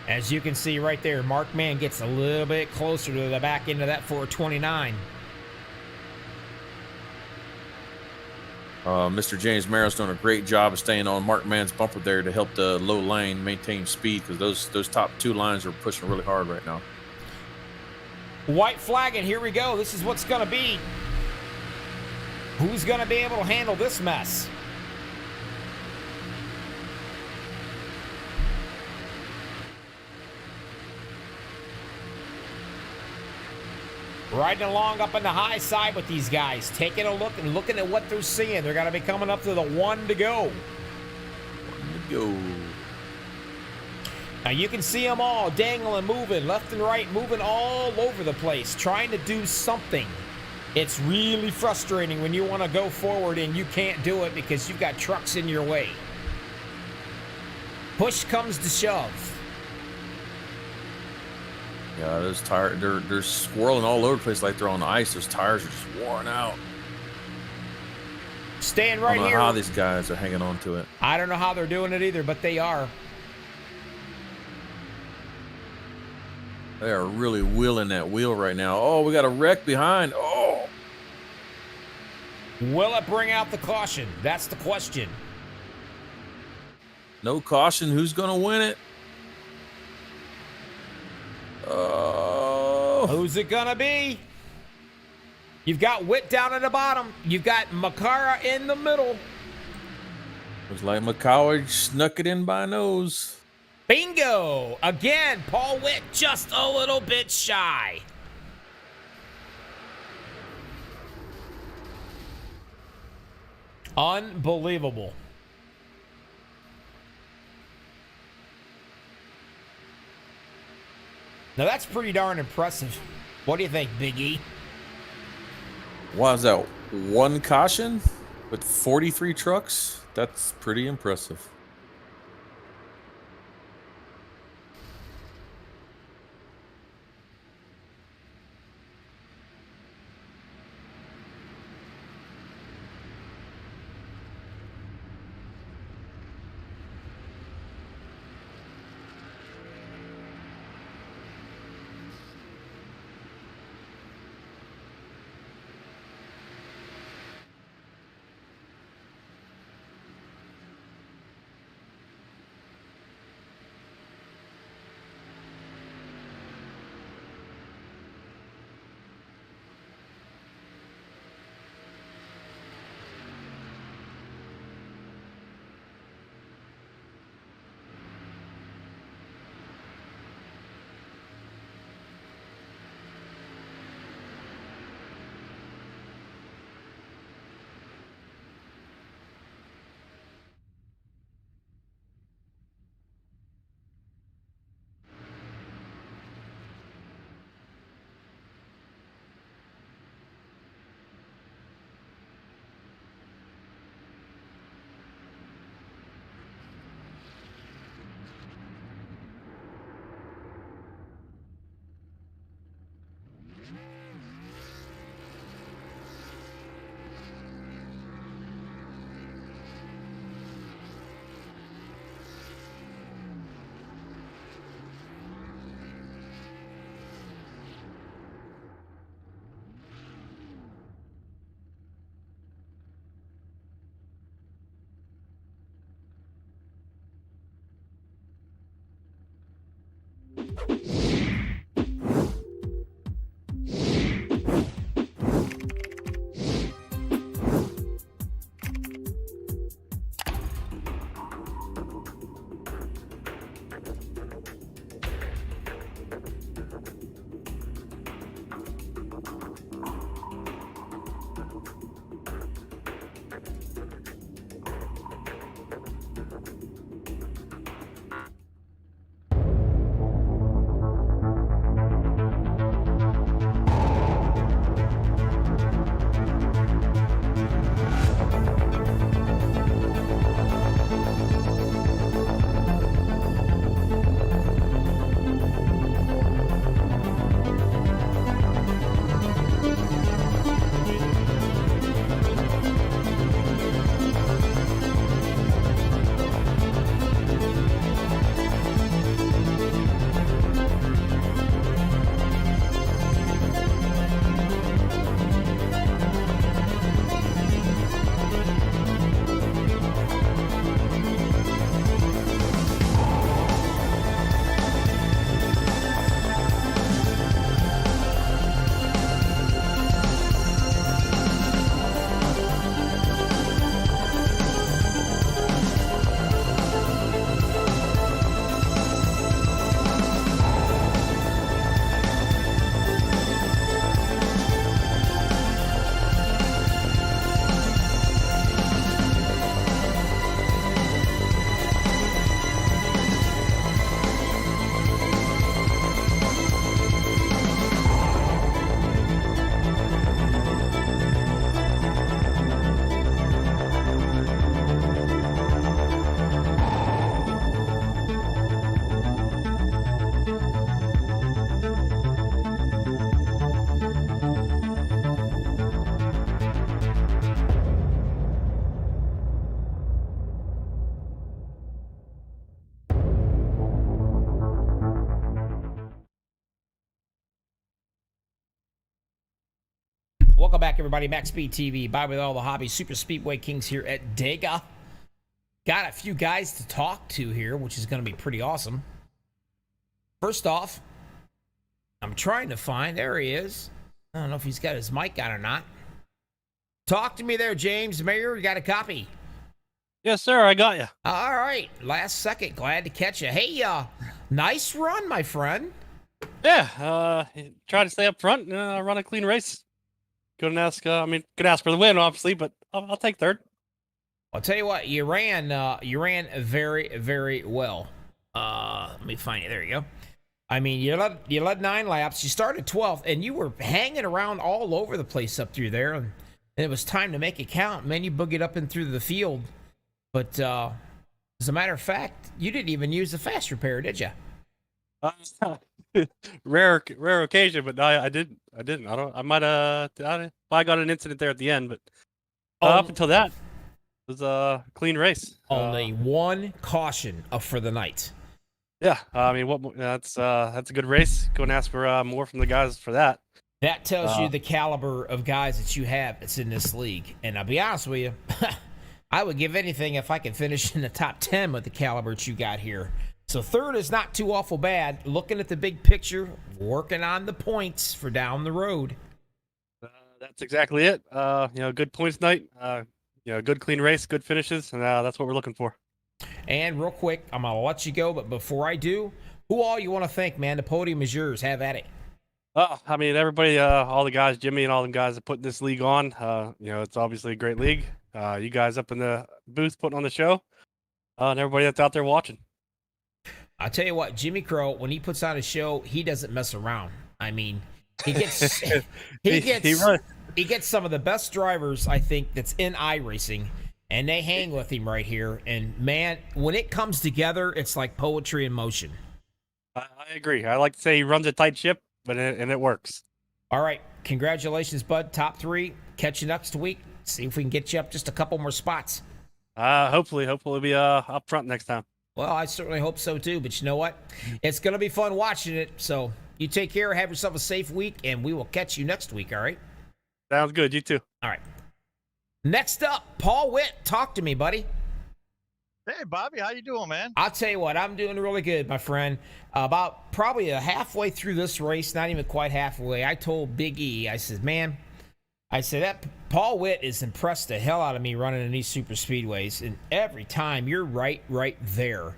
As you can see right there, Mark Mann gets a little bit closer to the back end of that 429. Mr. James Merrill's doing a great job of staying on Mark Mann's bumper there to help the low lane maintain speed, because those top two lines are pushing really hard right now. White flag, and here we go. This is what's going to be. Who's going to be able to handle this mess? Riding along up on the high side with these guys, taking a look and looking at what they're seeing. They're going to be coming up to the 1 to go. 1 to go. Now you can see them all dangling, moving left and right, moving all over the place, trying to do something. It's really frustrating when you want to go forward and you can't do it because you've got trucks in your way. Push comes to shove. Yeah, those tires, they're swirling all over the place like they're on the ice. Those tires are just worn out. Staying right I don't know here. how these guys are hanging on to it. I don't know how they're doing it either, but they are. They are really wheeling that wheel right now. Oh, we got a wreck behind. Oh. Will it bring out the caution? That's the question. No caution. Who's going to win it? Oh. Who's it gonna be? You've got Witt down at the bottom. You've got Makara in the middle. Looks like McCoward snuck it in by nose. Bingo! Again, Paul Witt just a little bit shy. Unbelievable. Now that's pretty darn impressive. What do you think, Big E? What is that? One caution with 43 trucks? That's pretty impressive. Welcome back, everybody. MaxspeedTV, by with all the hobby super speedway kings here at Decal. Got a few guys to talk to here, which is going to be pretty awesome. First off, I'm trying to find, there he is. I don't know if he's got his mic on or not. Talk to me there, James Mayer. You got a copy? Yes, sir. I got you. All right. Last second. Glad to catch you. Hey, nice run, my friend. Yeah. Try to stay up front and run a clean race. Couldn't ask. Could ask for the win, obviously, but I'll take third. I'll tell you what. You ran very, very well. Let me find you. There you go. I mean, you led 9 laps. You started 12th, and you were hanging around all over the place up through there. And it was time to make it count. Man, you boogied up and through the field. But as a matter of fact, you didn't even use the fast repair, did you? Rare occasion, but I didn't. I might I got an incident there at the end, but up until that, it was a clean race. Only one caution up for the night. Yeah, that's a good race. Go and ask for more from the guys for that. That tells you the caliber of guys that you have that's in this league. And I'll be honest with you, I would give anything if I could finish in the top 10 with the caliber that you got here. So third is not too awful bad. Looking at the big picture, working on the points for down the road. That's exactly it. Good points night. Good clean race, good finishes, and that's what we're looking for. And real quick, I'm going to let you go, but before I do, who all you want to thank, man? The podium is yours. Have at it. Everybody, all the guys, Jimmy and all them guys that put this league on. It's obviously a great league. You guys up in the booth putting on the show, and everybody that's out there watching. I'll tell you what, Jimmy Crow, when he puts on a show, he doesn't mess around. I mean, he gets he gets some of the best drivers, I think, that's in iRacing, and they hang with him right here. And man, when it comes together, it's like poetry in motion. I agree. I like to say he runs a tight ship, but it works. All right, congratulations, bud. Top 3. Catch you next week. See if we can get you up just a couple more spots. Hopefully we'll be up front next time. Well, I certainly hope so too, but you know what? It's going to be fun watching it. So you take care, have yourself a safe week, and we will catch you next week, all right? Sounds good. You too. All right. Next up, Paul Witt. Talk to me, buddy. Hey, Bobby, how you doing, man? I'll tell you what, I'm doing really good, my friend. About probably halfway through this race, not even quite halfway, I told Big E, I said, man, that Paul Witt is impressed the hell out of me running in these super speedways, and every time you're right there.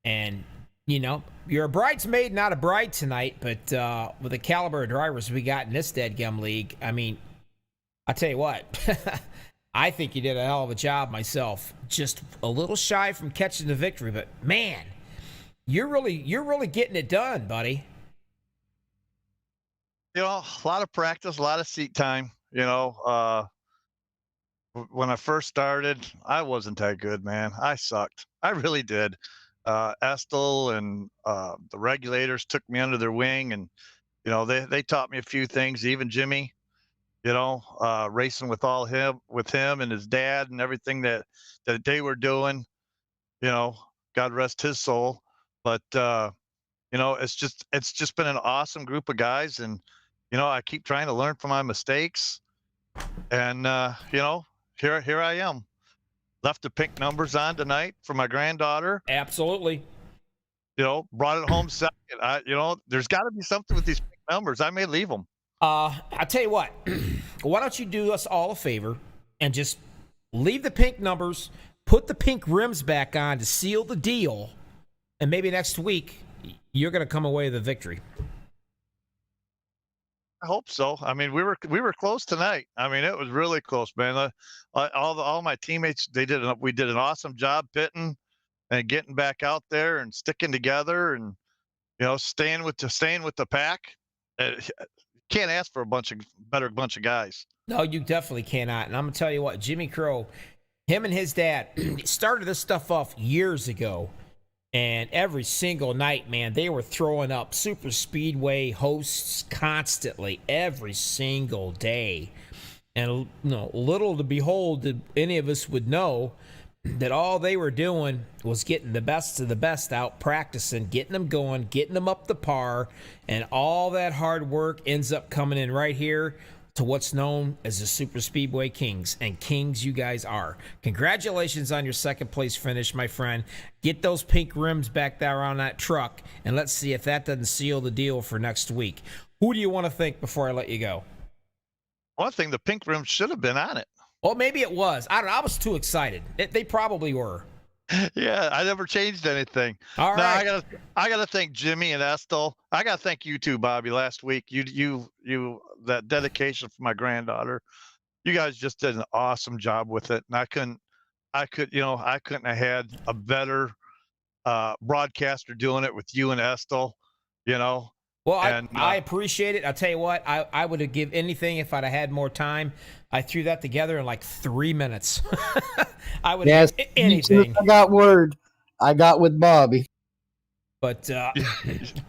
And, you're a bridesmaid, not a bride tonight, but with the caliber of drivers we got in this deadgum league, I mean, I'll tell you what, I think you did a hell of a job myself. Just a little shy from catching the victory, but man, you're really getting it done, buddy. A lot of practice, a lot of seat time. When I first started, I wasn't that good, man. I sucked. I really did. Estel and the regulators took me under their wing, and they taught me a few things. Even Jimmy, racing with him and his dad and everything that they were doing. God rest his soul. But it's just been an awesome group of guys, and I keep trying to learn from my mistakes. And here I am. Left the pink numbers on tonight for my granddaughter. Absolutely. Brought it home second. There's got to be something with these pink numbers. I may leave them. I'll tell you what. Why don't you do us all a favor and just leave the pink numbers, put the pink rims back on to seal the deal, and maybe next week you're going to come away with a victory. I hope so. I mean, we were close tonight. I mean, it was really close, man. All my teammates, we did an awesome job pitting and getting back out there and sticking together and staying with the pack. Can't ask for a better bunch of guys. No, you definitely cannot. And I'm gonna tell you what, Jimmy Crow, him and his dad started this stuff off years ago. And every single night, man, they were throwing up super speedway hosts constantly, every single day. And little to behold did any of us would know that all they were doing was getting the best of the best out, practicing, getting them going, getting them up to par, and all that hard work ends up coming in right here to what's known as the Super Speedway Kings. And Kings you guys are. Congratulations on your second place finish, my friend. Get those pink rims back there on that truck, and let's see if that doesn't seal the deal for next week. Who do you want to thank before I let you go? One thing, the pink rim should have been on it. Well, maybe it was. I don't know. I was too excited. They probably were. Yeah, I never changed anything. All No, right. I gotta thank Jimmy and Estel. I gotta thank you too, Bobby. Last week, you that dedication for my granddaughter. You guys just did an awesome job with it, and I couldn't have had a better broadcaster doing it with you and Estel. You know, Well, and I appreciate it. I'll tell you what, I would have give anything if I'd have had more time. I threw that together in like 3 minutes. I would have Yes, anything. I got word. I got with Bobby. But yeah,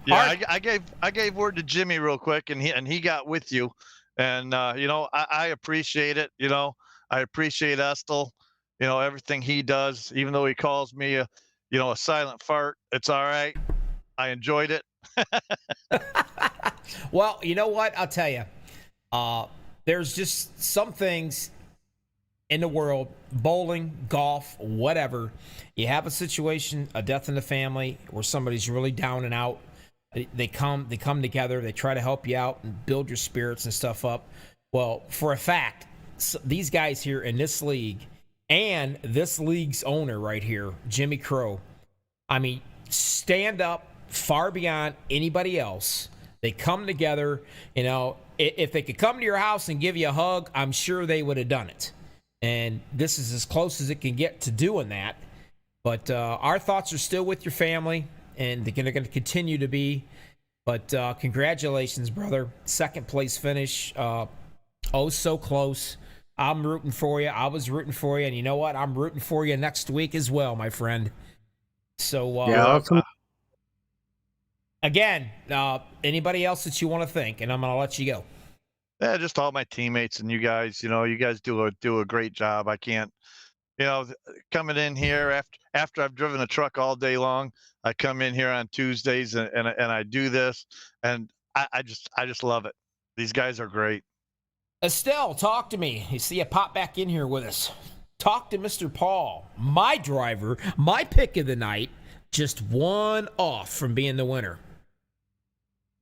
I gave word to Jimmy real quick, and he got with you, and I appreciate it. I appreciate Estel. Everything he does, even though he calls me a silent fart. It's all right. I enjoyed it. well, you know what? I'll tell you. There's just some things in the world, bowling, golf, whatever. You have a situation, a death in the family, where somebody's really down and out. They come together. They try to help you out and build your spirits and stuff up. Well, for a fact, these guys here in this league and this league's owner right here, Jimmy Crow, I mean, stand up far beyond anybody else. They come together, if they could come to your house and give you a hug, I'm sure they would have done it. And this is as close as it can get to doing that. But our thoughts are still with your family, and they're going to continue to be. But congratulations, brother. Second place finish. So close. I'm rooting for you. I was rooting for you. And you know what? I'm rooting for you next week as well, my friend. So, again, anybody else that you want to thank, and I'm going to let you go. Yeah, just all my teammates and you guys. You guys do a great job. I can't, coming in here after I've driven a truck all day long, I come in here on Tuesdays and I do this, and I just love it. These guys are great. Estelle, talk to me. You see you pop back in here with us. Talk to Mr. Paul, my driver, my pick of the night, just one off from being the winner.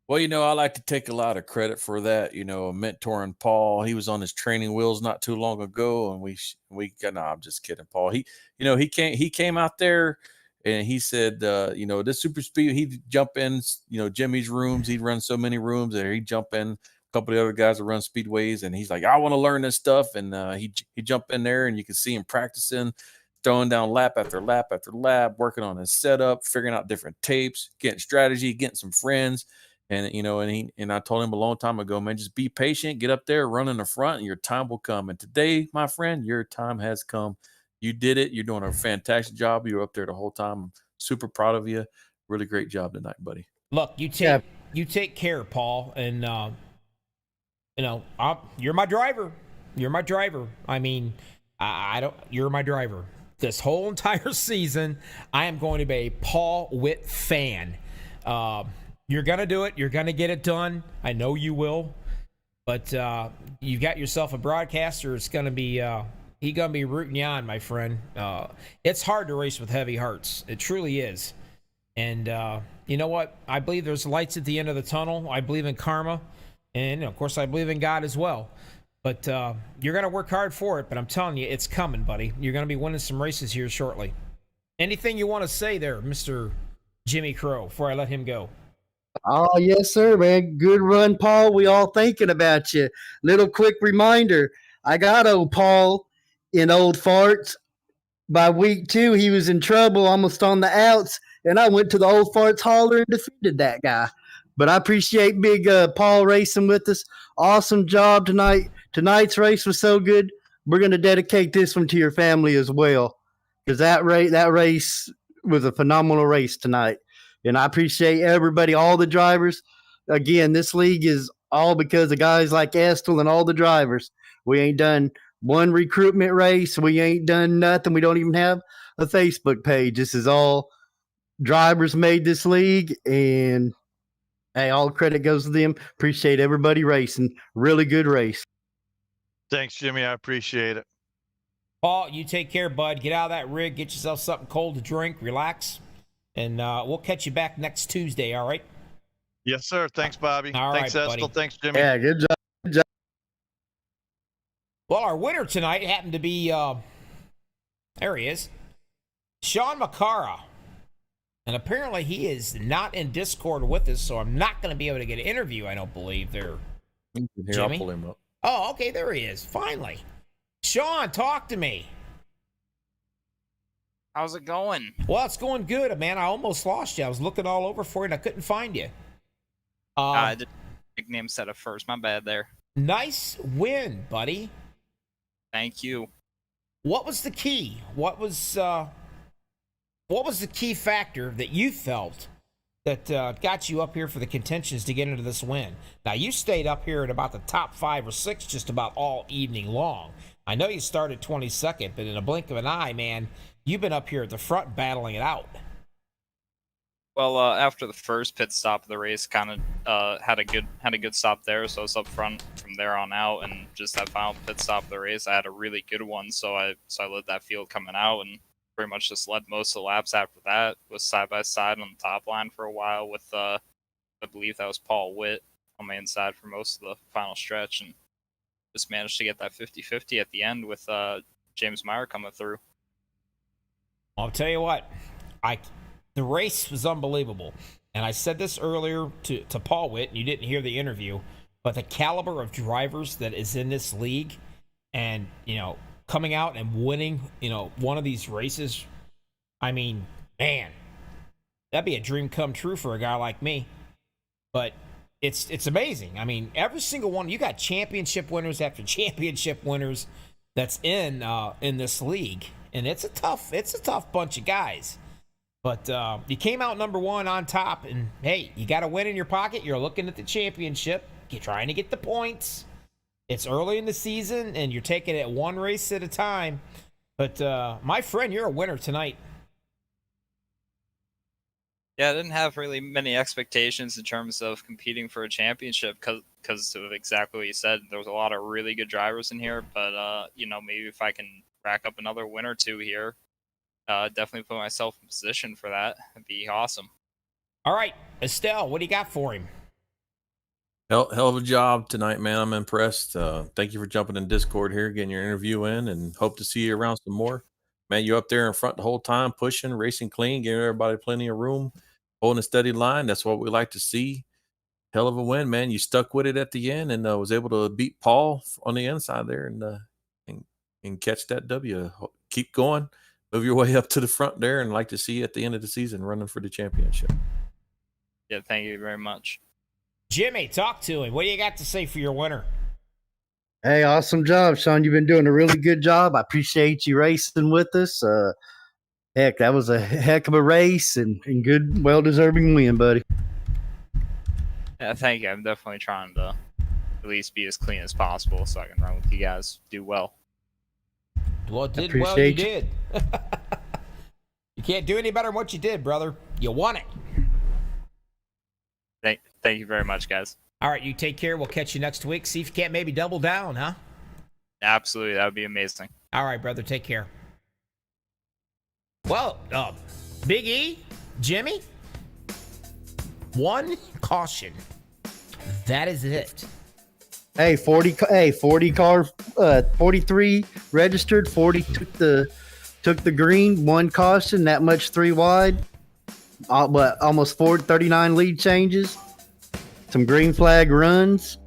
Well, I like to take a lot of credit for that. Mentoring Paul. He was on his training wheels not too long ago, and we got. No, I'm just kidding, Paul. He came out there, and he said, this super speed. He'd jump in, Jimmy's rooms. He'd run so many rooms there. He'd jump in. A couple of the other guys that run speedways, and he's like, I want to learn this stuff, and he jump in there, and you can see him practicing, throwing down lap after lap after lap, working on his setup, figuring out different tapes, getting strategy, getting some friends. And I told him a long time ago, man, just be patient, get up there, run in the front, and your time will come. And today, my friend, your time has come. You did it. You're doing a fantastic job. You were up there the whole time. I'm super proud of you. Really great job tonight, buddy. Look, you take care, Paul, and you're my driver. You're my driver. I mean, you're my driver. This whole entire season, I am going to be a Paul Witt fan. You're going to do it. You're going to get it done. I know you will. But you've got yourself a broadcaster. It's going to be he's going to be rooting you on, my friend. It's hard to race with heavy hearts. It truly is. And you know what? I believe there's lights at the end of the tunnel. I believe in karma. And, of course, I believe in God as well. But you're going to work hard for it. But I'm telling you, it's coming, buddy. You're going to be winning some races here shortly. Anything you want to say there, Mr. Jimmy Crow, before I let him go? Oh, yes, sir, man. Good run, Paul. We all thinking about you. Little quick reminder. I got old Paul in Old Farts. By week 2, he was in trouble, almost on the outs, and I went to the Old Farts hauler and defeated that guy. But I appreciate big Paul racing with us. Awesome job tonight. Tonight's race was so good. We're going to dedicate this one to your family as well, because that race was a phenomenal race tonight. And I appreciate everybody, all the drivers. Again, this league is all because of guys like Estel and all the drivers. We ain't done one recruitment race. We ain't done nothing. We don't even have a Facebook page. This is all drivers made this league, and hey, all credit goes to them. Appreciate everybody racing. Really good race. Thanks, Jimmy. I appreciate it. Paul, you take care, bud. Get out of that rig. Get yourself something cold to drink. Relax. And we'll catch you back next Tuesday, all right? Yes, sir. Thanks, Bobby. All Thanks, right, Estel. buddy. Thanks, Jimmy. Yeah, good job. Good job. Well, our winner tonight happened to be, there he is, Sean Macara. And apparently he is not in Discord with us, so I'm not going to be able to get an interview, I don't believe, there. Here, Jimmy? I'll pull him up. Oh, okay, there he is, finally. Sean, talk to me. How's it going? Well, it's going good, man. I almost lost you. I was looking all over for you, and I couldn't find you. I did nickname set up first. My bad there. Nice win, buddy. Thank you. What was the key? What was the key factor that you felt that got you up here for the contentions to get into this win? Now, you stayed up here at about the top 5 or 6 just about all evening long. I know you started 22nd, but in a blink of an eye, man, you've been up here at the front battling it out. Well, after the first pit stop of the race, kind of had a good stop there, so I was up front from there on out, and just that final pit stop of the race, I had a really good one, so I led that field coming out, and pretty much just led most of the laps after that. Was side by side on the top line for a while with I believe that was Paul Witt on my inside for most of the final stretch, and just managed to get that 50-50 at the end with James Meyer coming through. I'll tell you what, the race was unbelievable. And I said this earlier to Paul Witt, and you didn't hear the interview, but the caliber of drivers that is in this league and, coming out and winning, one of these races, I mean, man, that'd be a dream come true for a guy like me. But it's amazing. I mean, every single one, you got championship winners after championship winners that's in this league. And it's a tough bunch of guys. But you came out number 1 on top, and hey, you got a win in your pocket. You're looking at the championship. You're trying to get the points. It's early in the season, and you're taking it one race at a time. But my friend, you're a winner tonight. Yeah, I didn't have really many expectations in terms of competing for a championship because of exactly what you said. There was a lot of really good drivers in here, but maybe if I can rack up another win or two here, definitely put myself in position for that. It'd be awesome. All right, Estelle, what do you got for him? Hell of a job tonight, man. I'm impressed. Thank you for jumping in Discord here, getting your interview in, and hope to see you around some more. Man, you up there in front the whole time, pushing, racing clean, giving everybody plenty of room, holding a steady line. That's what we like to see. Hell of a win, man. You stuck with it at the end and was able to beat Paul on the inside there and catch that W. Keep going. Move your way up to the front there, and like to see you at the end of the season running for the championship. Yeah, thank you very much. Jimmy, talk to him. What do you got to say for your winner? Hey, awesome job, Sean. You've been doing a really good job. I appreciate you racing with us. Heck, that was a heck of a race and good, well-deserving win, buddy. Yeah, thank you. I'm definitely trying to at least be as clean as possible so I can run with you guys, do well. Well, you Appreciate you. did. You can't do any better than what you did, brother. You won it. Thank you very much, guys. All right, you take care. We'll catch you next week. See if you can't maybe double down, huh? Absolutely, that would be amazing. All right, brother. Take care. Well, Big E, Jimmy, 1 caution. That is it. Hey, 40 car, 43 registered, 40 took the green, 1 caution, that much 3 wide. But almost 39 lead changes, some green flag runs.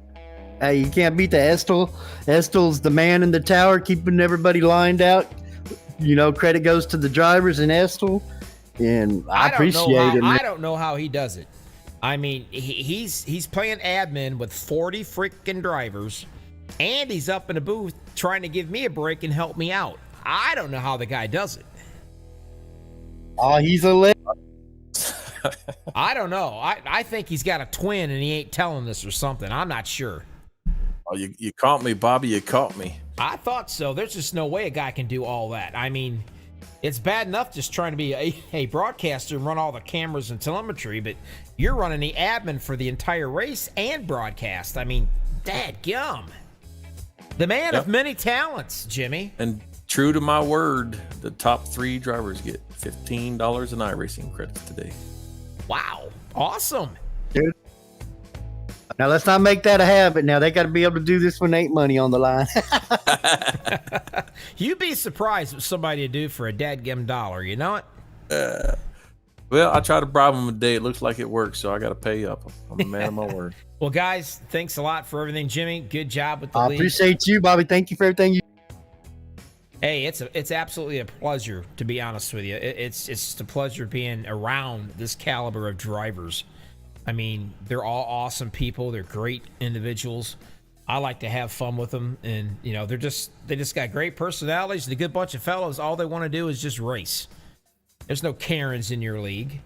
Hey, you can't beat the Estel. Estel's the man in the tower, keeping everybody lined out. Credit goes to the drivers in Estel, and I appreciate it. I don't know how he does it. I mean, he's playing admin with 40 freaking drivers, and he's up in the booth trying to give me a break and help me out. I don't know how the guy does it. Oh, he's a legend. I don't know. I think he's got a twin and he ain't telling us or something. I'm not sure. Oh, you caught me, Bobby. You caught me. I thought so. There's just no way a guy can do all that. I mean, it's bad enough just trying to be a broadcaster and run all the cameras and telemetry, but you're running the admin for the entire race and broadcast. I mean, dadgum. The man Yep. of many talents, Jimmy. And true to my word, the top 3 drivers get $15 in iRacing credits today. Wow. Awesome. Now let's not make that a habit. Now they got to be able to do this when there ain't money on the line. You'd be surprised what somebody would do for a dadgum dollar. You know it? Well, I tried to bribe them today. It looks like it works, so I got to pay up. I'm a man of my word. Well, guys, thanks a lot for everything, Jimmy. Good job with the I league. appreciate you, Bobby. Thank you for everything you. Hey, it's absolutely a pleasure, to be honest with you. It's just a pleasure being around this caliber of drivers. I mean, they're all awesome people. They're great individuals. I like to have fun with them, and you know, they just got great personalities. A good bunch of fellows. All they want to do is just race. There's no Karens in your league.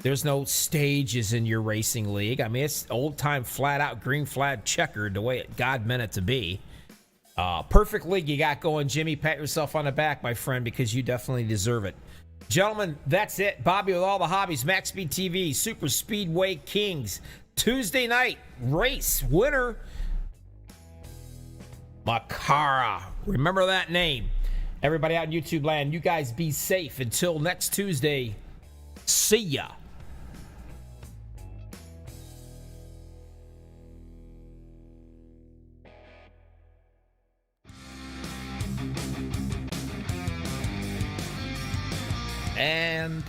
There's no stages in your racing league. I mean, it's old time, flat out green flag checkered the way God meant it to be. Perfect league you got going, Jimmy. Pat yourself on the back, my friend, because you definitely deserve it. Gentlemen, that's it. Bobby with all the hobbies. MaxspeedTV Super Speedway Kings. Tuesday night race winner, Makara. Remember that name. Everybody out in YouTube land, you guys be safe until next Tuesday. See ya. And